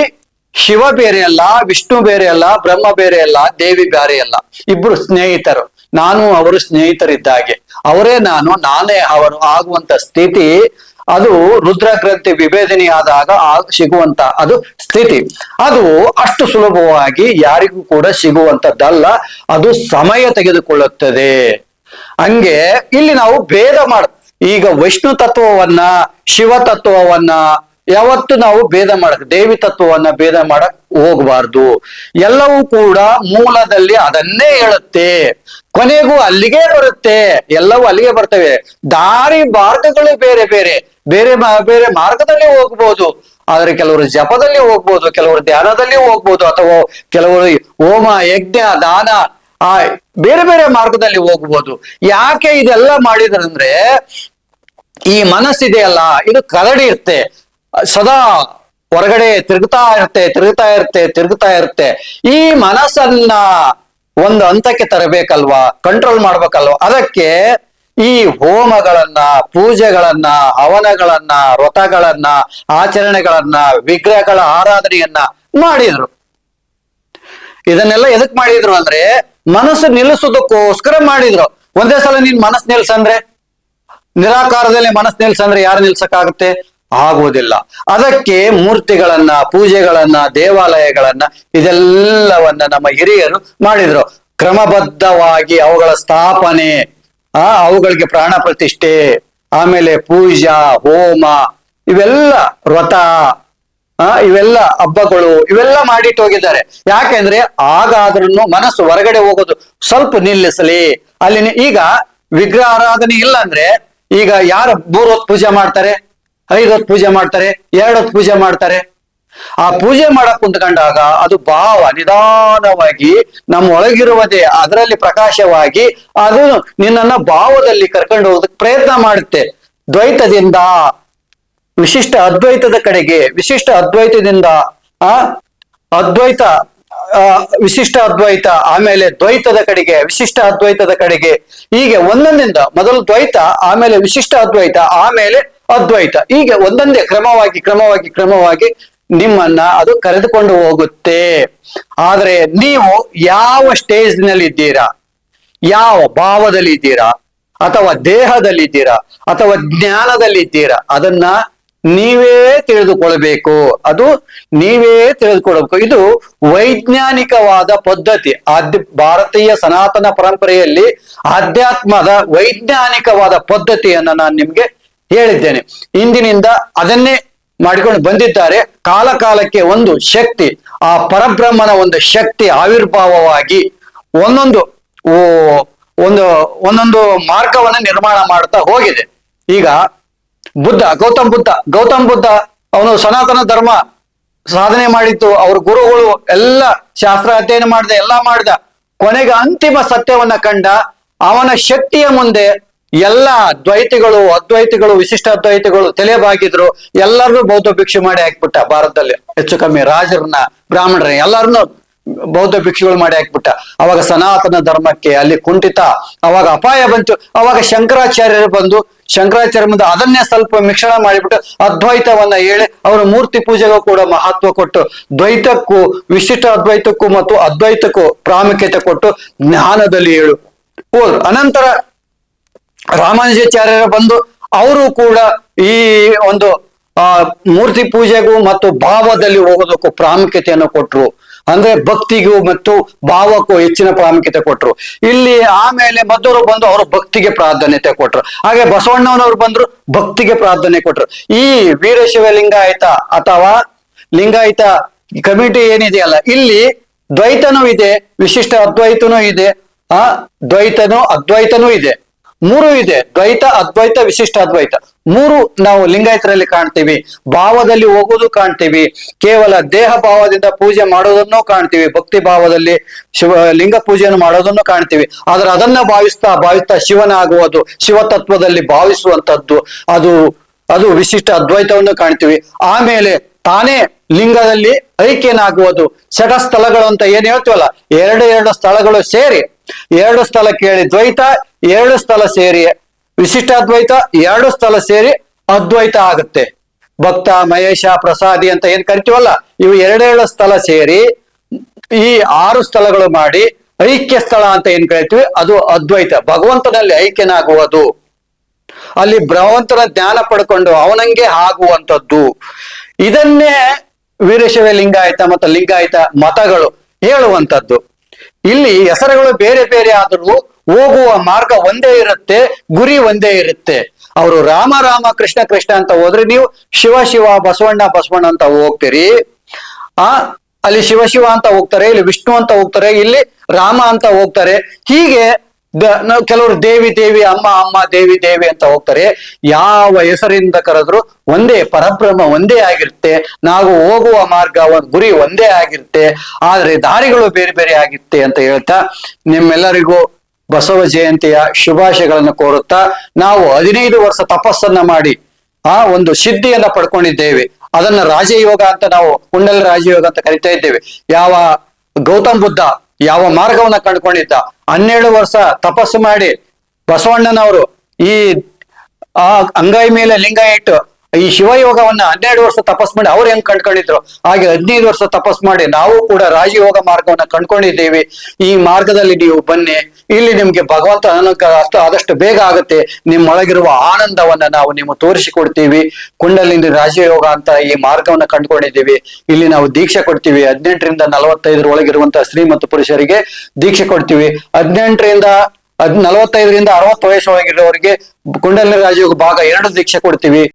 ಶಿವ ಬೇರೆ ಅಲ್ಲ, ವಿಷ್ಣು ಬೇರೆ ಅಲ್ಲ, ಬ್ರಹ್ಮ ಬೇರೆ ಅಲ್ಲ, ದೇವಿ ಬೇರೆ ಅಲ್ಲ. ಇಬ್ರು ಸ್ನೇಹಿತರು, ನಾನು ಅವರು ಸ್ನೇಹಿತರಿದ್ದಾಗೆ. ಅವರೇ ನಾನು, ನಾನೇ ಅವರು ಆಗುವಂತ ಸ್ಥಿತಿ, ಅದು ರುದ್ರ ಗ್ರಂಥಿ ವಿಭೇದನೆ ಆದಾಗ ಸಿಗುವಂತ ಅದು ಸ್ಥಿತಿ. ಅದು ಅಷ್ಟು ಸುಲಭವಾಗಿ ಯಾರಿಗೂ ಕೂಡ ಸಿಗುವಂತದ್ದಲ್ಲ, ಅದು ಸಮಯ ತೆಗೆದುಕೊಳ್ಳುತ್ತದೆ. ಹಂಗೆ ಇಲ್ಲಿ ನಾವು ಭೇದ ಈಗ ವಿಷ್ಣು ತತ್ವವನ್ನ, ಶಿವ ತತ್ವವನ್ನ ಯಾವತ್ತು ನಾವು ಭೇದ ದೇವಿ ತತ್ವವನ್ನ ಭೇದ ಮಾಡಕ್ ಹೋಗಬಾರ್ದು. ಎಲ್ಲವೂ ಕೂಡ ಮೂಲದಲ್ಲಿ ಅದನ್ನೇ ಹೇಳುತ್ತೆ, ಕೊನೆಗೂ ಅಲ್ಲಿಗೆ ಬರುತ್ತೆ. ಎಲ್ಲವೂ ಅಲ್ಲಿಗೆ ಬರ್ತವೆ. ದಾರಿ ಮಾರ್ಗಗಳು ಬೇರೆ ಬೇರೆ ಮಾರ್ಗದಲ್ಲಿ ಹೋಗ್ಬೋದು. ಆದ್ರೆ ಕೆಲವರು ಜಪದಲ್ಲಿ ಹೋಗ್ಬೋದು, ಕೆಲವರು ಧ್ಯಾನದಲ್ಲಿ ಹೋಗ್ಬೋದು, ಅಥವಾ ಕೆಲವರು ಹೋಮ ಯಜ್ಞ ದಾನ ಬೇರೆ ಬೇರೆ ಮಾರ್ಗದಲ್ಲಿ ಹೋಗ್ಬೋದು. ಯಾಕೆ ಇದೆಲ್ಲ ಮಾಡಿದ್ರಂದ್ರೆ ಈ ಮನಸ್ಸಿದೆಯಲ್ಲ, ಇದು ಕರಡಿ ಇರುತ್ತೆ, ಸದಾ ಹೊರಗಡೆ ತಿರುಗ್ತಾ ಇರುತ್ತೆ. ಈ ಮನಸ್ಸನ್ನ ಒಂದು ಹಂತಕ್ಕೆ ತರಬೇಕಲ್ವಾ, ಕಂಟ್ರೋಲ್ ಮಾಡ್ಬೇಕಲ್ವಾ. ಅದಕ್ಕೆ ಈ ಹೋಮಗಳನ್ನ, ಪೂಜೆಗಳನ್ನ, ಹವನಗಳನ್ನ, ವ್ರತಗಳನ್ನ, ಆಚರಣೆಗಳನ್ನ, ವಿಗ್ರಹಗಳ ಆರಾಧನೆಯನ್ನ ಮಾಡಿದ್ರು. ಇದನ್ನೆಲ್ಲ ಎದಕ್ ಮಾಡಿದ್ರು ಅಂದ್ರೆ ಮನಸ್ಸು ನಿಲ್ಲಿಸೋದಕ್ಕೋಸ್ಕರ ಮಾಡಿದ್ರು. ಒಂದೇ ಸಲ ನೀನ್ ಮನಸ್ಸು ನಿಲ್ಸಂದ್ರೆ, ನಿರಾಕಾರದಲ್ಲಿ ಮನಸ್ಸು ನಿಲ್ಸಂದ್ರೆ ಯಾರು ನಿಲ್ಸಕ್ಕಾಗುತ್ತೆ? ಆಗುವುದಿಲ್ಲ. ಅದಕ್ಕೆ ಮೂರ್ತಿಗಳನ್ನ, ಪೂಜೆಗಳನ್ನ, ದೇವಾಲಯಗಳನ್ನ ಇದೆಲ್ಲವನ್ನ ನಮ್ಮ ಹಿರಿಯರು ಮಾಡಿದ್ರು. ಕ್ರಮಬದ್ಧವಾಗಿ ಅವುಗಳ ಸ್ಥಾಪನೆ, ಅವುಗಳಿಗೆ ಪ್ರಾಣ ಪ್ರತಿಷ್ಠೆ, ಆಮೇಲೆ ಪೂಜಾ ಹೋಮ ಇವೆಲ್ಲ ವ್ರತ ಇವೆಲ್ಲ ಹಬ್ಬಗಳು ಇವೆಲ್ಲ ಮಾಡಿಟ್ಟು ಹೋಗಿದ್ದಾರೆ. ಯಾಕೆಂದ್ರೆ ಆಗಾದ್ರೂ ಮನಸ್ಸು ಹೊರಗಡೆ ಹೋಗೋದು ಸ್ವಲ್ಪ ನಿಲ್ಲಿಸಲಿ. ಅಲ್ಲಿ ಈಗ ವಿಗ್ರಹ ಆರಾಧನೆ ಇಲ್ಲ ಅಂದ್ರೆ ಈಗ ಯಾರು 3 ಹೊತ್ತು ಪೂಜೆ ಮಾಡ್ತಾರೆ, 5 ಹೊತ್ತು ಪೂಜೆ ಮಾಡ್ತಾರೆ, 2 ಹೊತ್ತು ಪೂಜೆ ಮಾಡ್ತಾರೆ. ಆ ಪೂಜೆ ಮಾಡಕ್ ಕುಂತ್ಕೊಂಡಾಗ ಅದು ಭಾವ ನಿಧಾನವಾಗಿ ನಮ್ಮ ಒಳಗಿರುವುದೇ ಅದರಲ್ಲಿ ಪ್ರಕಾಶವಾಗಿ ಅದು ನಿನ್ನನ್ನ ಭಾವದಲ್ಲಿ ಕರ್ಕೊಂಡು ಹೋಗೋದಕ್ಕೆ ಪ್ರಯತ್ನ ಮಾಡುತ್ತೆ. ದ್ವೈತದಿಂದ ವಿಶಿಷ್ಟ ಅದ್ವೈತದ ಕಡೆಗೆ, ವಿಶಿಷ್ಟ ಅದ್ವೈತದಿಂದ ಅದ್ವೈತ ವಿಶಿಷ್ಟ ಅದ್ವೈತ, ಆಮೇಲೆ ದ್ವೈತದ ಕಡೆಗೆ, ವಿಶಿಷ್ಟ ಅದ್ವೈತದ ಕಡೆಗೆ, ಹೀಗೆ ಒಂದೊಂದಿಂದ ಮೊದಲು ದ್ವೈತ, ಆಮೇಲೆ ವಿಶಿಷ್ಟ ಅದ್ವೈತ, ಆಮೇಲೆ ಅದ್ವೈತ, ಹೀಗೆ ಒಂದೊಂದೇ ಕ್ರಮವಾಗಿ ಕ್ರಮವಾಗಿ ಕ್ರಮವಾಗಿ ನಿಮ್ಮನ್ನ ಅದು ಕರೆದುಕೊಂಡು ಹೋಗುತ್ತೆ. ಆದ್ರೆ ನೀವು ಯಾವ ಸ್ಟೇಜ್ ನಲ್ಲಿ ಇದ್ದೀರಾ, ಯಾವ ಭಾವದಲ್ಲಿ ಇದ್ದೀರಾ, ಅಥವಾ ದೇಹದಲ್ಲಿ ಇದ್ದೀರಾ, ಅಥವಾ ಜ್ಞಾನದಲ್ಲಿ ಇದ್ದೀರಾ, ಅದನ್ನ ನೀವೇ ತಿಳಿದುಕೊಳ್ಬೇಕು. ಅದು ನೀವೇ ತಿಳಿದುಕೊಳ್ಬೇಕು. ಇದು ವೈಜ್ಞಾನಿಕವಾದ ಪದ್ಧತಿ. ಭಾರತೀಯ ಸನಾತನ ಪರಂಪರೆಯಲ್ಲಿ ಆಧ್ಯಾತ್ಮದ ವೈಜ್ಞಾನಿಕವಾದ ಪದ್ಧತಿಯನ್ನ ನಾನು ನಿಮ್ಗೆ ಹೇಳಿದ್ದೇನೆ. ಇಂದಿನಿಂದ ಅದನ್ನೇ ಮಾಡಿಕೊಂಡು ಬಂದಿದ್ದಾರೆ. ಕಾಲ ಕಾಲಕ್ಕೆ ಒಂದು ಶಕ್ತಿ, ಆ ಪರಬ್ರಹ್ಮನ ಒಂದು ಶಕ್ತಿ ಆವಿರ್ಭಾವವಾಗಿ ಒಂದೊಂದು ಮಾರ್ಗವನ್ನ ನಿರ್ಮಾಣ ಮಾಡ್ತಾ ಹೋಗಿದೆ. ಈಗ ಗೌತಮ್ ಬುದ್ಧ ಅವನು ಸನಾತನ ಧರ್ಮ ಸಾಧನೆ ಮಾಡಿತ್ತು. ಅವ್ರ ಗುರುಗಳು ಎಲ್ಲ ಶಾಸ್ತ್ರ ಅಧ್ಯಯನ ಮಾಡ್ದ, ಎಲ್ಲ ಮಾಡ್ದ. ಕೊನೆಗೆ ಅಂತಿಮ ಸತ್ಯವನ್ನ ಕಂಡ. ಅವನ ಶಕ್ತಿಯ ಮುಂದೆ ಎಲ್ಲ ದ್ವೈತಿಗಳು, ಅದ್ವೈತಿಗಳು, ವಿಶಿಷ್ಟ ಅದ್ವೈತಿಗಳು ತಲೆಬಾಗಿದ್ರು. ಎಲ್ಲರನ್ನೂ ಬೌದ್ಧ ಭಿಕ್ಷು ಮಾಡಿ ಹಾಕ್ಬಿಟ್ಟ. ಭಾರತದಲ್ಲಿ ಹೆಚ್ಚು ಕಮ್ಮಿ ರಾಜರನ್ನ, ಬ್ರಾಹ್ಮಣರನ್ನ ಎಲ್ಲರನ್ನೂ ಬೌದ್ಧ ಭಿಕ್ಷುಗಳು ಮಾಡಿ ಹಾಕ್ಬಿಟ್ಟ. ಅವಾಗ ಸನಾತನ ಧರ್ಮಕ್ಕೆ ಅಲ್ಲಿ ಕುಂಠಿತ, ಅವಾಗ ಅಪಾಯ ಬಂತು. ಅವಾಗ ಶಂಕರಾಚಾರ್ಯರು ಬಂದು, ಶಂಕರಾಚಾರ್ಯ ಮುಂದೆ ಅದನ್ನೇ ಸ್ವಲ್ಪ ಮಿಶ್ರಣ ಮಾಡಿಬಿಟ್ಟು ಅದ್ವೈತವನ್ನ ಹೇಳಿ ಅವರು ಮೂರ್ತಿ ಪೂಜೆಗೂ ಕೂಡ ಮಹತ್ವ ಕೊಟ್ಟು, ದ್ವೈತಕ್ಕೂ ವಿಶಿಷ್ಟ ಅದ್ವೈತಕ್ಕೂ ಮತ್ತು ಅದ್ವೈತಕ್ಕೂ ಪ್ರಾಮುಖ್ಯತೆ ಕೊಟ್ಟು ಜ್ಞಾನದಲ್ಲಿ ಹೋದ್ರು. ಅನಂತರ ರಾಮಾನುಜಾಚಾರ್ಯರು ಬಂದು ಅವರು ಕೂಡ ಈ ಒಂದು ಮೂರ್ತಿ ಪೂಜೆಗೂ ಮತ್ತು ಭಾವದಲ್ಲಿ ಹೋಗೋದಕ್ಕೂ ಪ್ರಾಮುಖ್ಯತೆಯನ್ನು ಕೊಟ್ರು. ಅಂದ್ರೆ ಭಕ್ತಿಗೂ ಮತ್ತು ಭಾವಕ್ಕೂ ಹೆಚ್ಚಿನ ಪ್ರಾಮುಖ್ಯತೆ ಕೊಟ್ರು. ಇಲ್ಲಿ ಆಮೇಲೆ ಮದ್ದೂರು ಬಂದು ಅವರು ಭಕ್ತಿಗೆ ಪ್ರಾಧಾನ್ಯತೆ ಕೊಟ್ರು. ಹಾಗೆ ಬಸವಣ್ಣನವರು ಬಂದ್ರು, ಭಕ್ತಿಗೆ ಪ್ರಾಧಾನ್ಯ ಕೊಟ್ರು. ಈ ವೀರಶೈವ ಲಿಂಗಾಯತ ಅಥವಾ ಲಿಂಗಾಯತ ಕಮಿಟಿ ಏನಿದೆಯಲ್ಲ, ಇಲ್ಲಿ ದ್ವೈತನೂ ಇದೆ, ವಿಶಿಷ್ಟ ಅದ್ವೈತನೂ ಇದೆ, ಅದ್ವೈತನೂ ಇದೆ. 3 ಇದೆ: ದ್ವೈತ, ಅದ್ವೈತ, ವಿಶಿಷ್ಟ ಅದ್ವೈತ. 3 ನಾವು ಲಿಂಗಾಯತರಲ್ಲಿ ಕಾಣ್ತೀವಿ. ಭಾವದಲ್ಲಿ ಹೋಗೋದು ಕಾಣ್ತೀವಿ, ಕೇವಲ ದೇಹ ಭಾವದಿಂದ ಪೂಜೆ ಮಾಡೋದನ್ನು ಕಾಣ್ತೀವಿ, ಭಕ್ತಿ ಭಾವದಲ್ಲಿ ಲಿಂಗ ಪೂಜೆಯನ್ನು ಮಾಡೋದನ್ನು ಕಾಣ್ತೀವಿ. ಆದ್ರೆ ಅದನ್ನ ಭಾವಿಸ್ತಾ ಶಿವನಾಗುವುದು, ಶಿವತತ್ವದಲ್ಲಿ ಭಾವಿಸುವಂತದ್ದು, ಅದು ವಿಶಿಷ್ಟ ಅದ್ವೈತವನ್ನು ಕಾಣ್ತೀವಿ. ಆಮೇಲೆ ತಾನೇ ಲಿಂಗದಲ್ಲಿ ಐಕ್ಯನಾಗುವುದು, ಷಡ ಸ್ಥಳಗಳು ಅಂತ ಏನ್ ಹೇಳ್ತೀವಲ್ಲ, 2 ಸ್ಥಳಗಳು ಸೇರಿ, 2 ಸ್ಥಳ ಕೇಳಿ ದ್ವೈತ, 2 ಸ್ಥಳ ಸೇರಿ ವಿಶಿಷ್ಟ ಅದ್ವೈತ, 2 ಸ್ಥಳ ಸೇರಿ ಅದ್ವೈತ ಆಗುತ್ತೆ. ಭಕ್ತ, ಮಹೇಶ, ಪ್ರಸಾದಿ ಅಂತ ಏನ್ ಕರಿತೀವಲ್ಲ, ಇವು 2 ಸ್ಥಳ ಸೇರಿ ಈ 6 ಸ್ಥಳಗಳು ಮಾಡಿ ಐಕ್ಯ ಸ್ಥಳ ಅಂತ ಏನ್ ಕರಿತೀವಿ, ಅದು ಅದ್ವೈತ. ಭಗವಂತನಲ್ಲಿ ಐಕ್ಯನಾಗುವುದು, ಅಲ್ಲಿ ಭಗವಂತನ ಜ್ಞಾನ ಪಡ್ಕೊಂಡು ಅವನಂಗೆ ಆಗುವಂಥದ್ದು. ಇದನ್ನೇ ವೀರಶೈವ ಲಿಂಗಾಯತ ಮತ್ತು ಲಿಂಗಾಯತ ಮತಗಳು ಹೇಳುವಂಥದ್ದು. ಇಲ್ಲಿ ಹೆಸರುಗಳು ಬೇರೆ ಬೇರೆ ಆದರೂ ಹೋಗುವ ಮಾರ್ಗ ಒಂದೇ ಇರುತ್ತೆ, ಗುರಿ ಒಂದೇ ಇರುತ್ತೆ. ಅವರು ರಾಮ ರಾಮ ಕೃಷ್ಣ ಕೃಷ್ಣ ಅಂತ ಹೋದ್ರೆ ನೀವು ಶಿವ ಶಿವ ಬಸವಣ್ಣ ಬಸವಣ್ಣ ಅಂತ ಹೋಗ್ತೀರಿ. ಅಲ್ಲಿ ಶಿವ ಶಿವ ಅಂತ ಹೋಗ್ತಾರೆ, ಇಲ್ಲಿ ವಿಷ್ಣು ಅಂತ ಹೋಗ್ತಾರೆ, ಇಲ್ಲಿ ರಾಮ ಅಂತ ಹೋಗ್ತಾರೆ. ಹೀಗೆ ನಾವು ಕೆಲವರು ದೇವಿ ದೇವಿ, ಅಮ್ಮ ಅಮ್ಮ, ದೇವಿ ದೇವಿ ಅಂತ ಹೋಗ್ತಾರೆ. ಯಾವ ಹೆಸರಿಂದ ಕರೆದ್ರು ಒಂದೇ ಪರಬ್ರಹ್ಮ ಒಂದೇ ಆಗಿರುತ್ತೆ. ನಾವು ಹೋಗುವ ಮಾರ್ಗ ಗುರಿ ಒಂದೇ ಆಗಿರುತ್ತೆ, ಆದ್ರೆ ದಾರಿಗಳು ಬೇರೆ ಬೇರೆ ಆಗಿರುತ್ತೆ ಅಂತ ಹೇಳ್ತಾ ನಿಮ್ಮೆಲ್ಲರಿಗೂ ಬಸವ ಜಯಂತಿಯ ಶುಭಾಶಯಗಳನ್ನು ಕೋರುತ್ತಾ, ನಾವು 15 ವರ್ಷ ತಪಸ್ಸನ್ನ ಮಾಡಿ ಒಂದು ಸಿದ್ಧಿಯನ್ನ ಪಡ್ಕೊಂಡಿದ್ದೇವೆ. ಅದನ್ನ ರಾಜಯೋಗ ಅಂತ ನಾವು ಕುಂಡಲ ರಾಜಯೋಗ ಅಂತ ಕರಿತಾ ಇದ್ದೇವೆ. ಯಾವ ಗೌತಮ್ ಬುದ್ಧ ಯಾವ ಮಾರ್ಗವನ್ನ ಕಂಡುಕೊಂಡಿದ್ದ, 12 ವರ್ಷ ತಪಸ್ಸು ಮಾಡಿ ಬಸವಣ್ಣನವರು ಈ ಅಂಗೈ ಮೇಲೆ ಲಿಂಗ ಇಟ್ಟು ಈ ಶಿವಯೋಗವನ್ನ 12 ವರ್ಷ ತಪಸ್ ಮಾಡಿ ಅವ್ರು ಹೆಂಗ್ ಕಂಡ್ಕೊಂಡಿದ್ರು, ಹಾಗೆ 15 ವರ್ಷ ತಪಸ್ ಮಾಡಿ ನಾವು ಕೂಡ ರಾಜಯೋಗ ಮಾರ್ಗವನ್ನ ಕಂಡ್ಕೊಂಡಿದ್ದೇವೆ. ಈ ಮಾರ್ಗದಲ್ಲಿ ನೀವು ಬನ್ನಿ, ಇಲ್ಲಿ ನಿಮ್ಗೆ ಭಗವಂತ ಆದಷ್ಟು ಬೇಗ ಆಗುತ್ತೆ. ನಿಮ್ಮೊಳಗಿರುವ ಆನಂದವನ್ನ ನಾವು ನಿಮಗೆ ತೋರಿಸಿಕೊಡ್ತೀವಿ. ಕುಂಡಲಿನಿ ರಾಜಯೋಗ ಅಂತ ಈ ಮಾರ್ಗವನ್ನ ಕಂಡುಕೊಂಡಿದ್ದೀವಿ. ಇಲ್ಲಿ ನಾವು ದೀಕ್ಷೆ ಕೊಡ್ತೀವಿ. 18ರಿಂದ 45 ಒಳಗಿರುವಂತಹ ಸ್ತ್ರೀ ಮತ್ತು ಪುರುಷರಿಗೆ ದೀಕ್ಷೆ ಕೊಡ್ತೀವಿ. 18ರಿಂದ 45ರಿಂದ 60 ವಯಸ್ಸೊಳಗಿರೋರಿಗೆ ಕುಂಡಲಿನಿ ರಾಜಯೋಗ ಭಾಗ 2 ದೀಕ್ಷೆ ಕೊಡ್ತೀವಿ.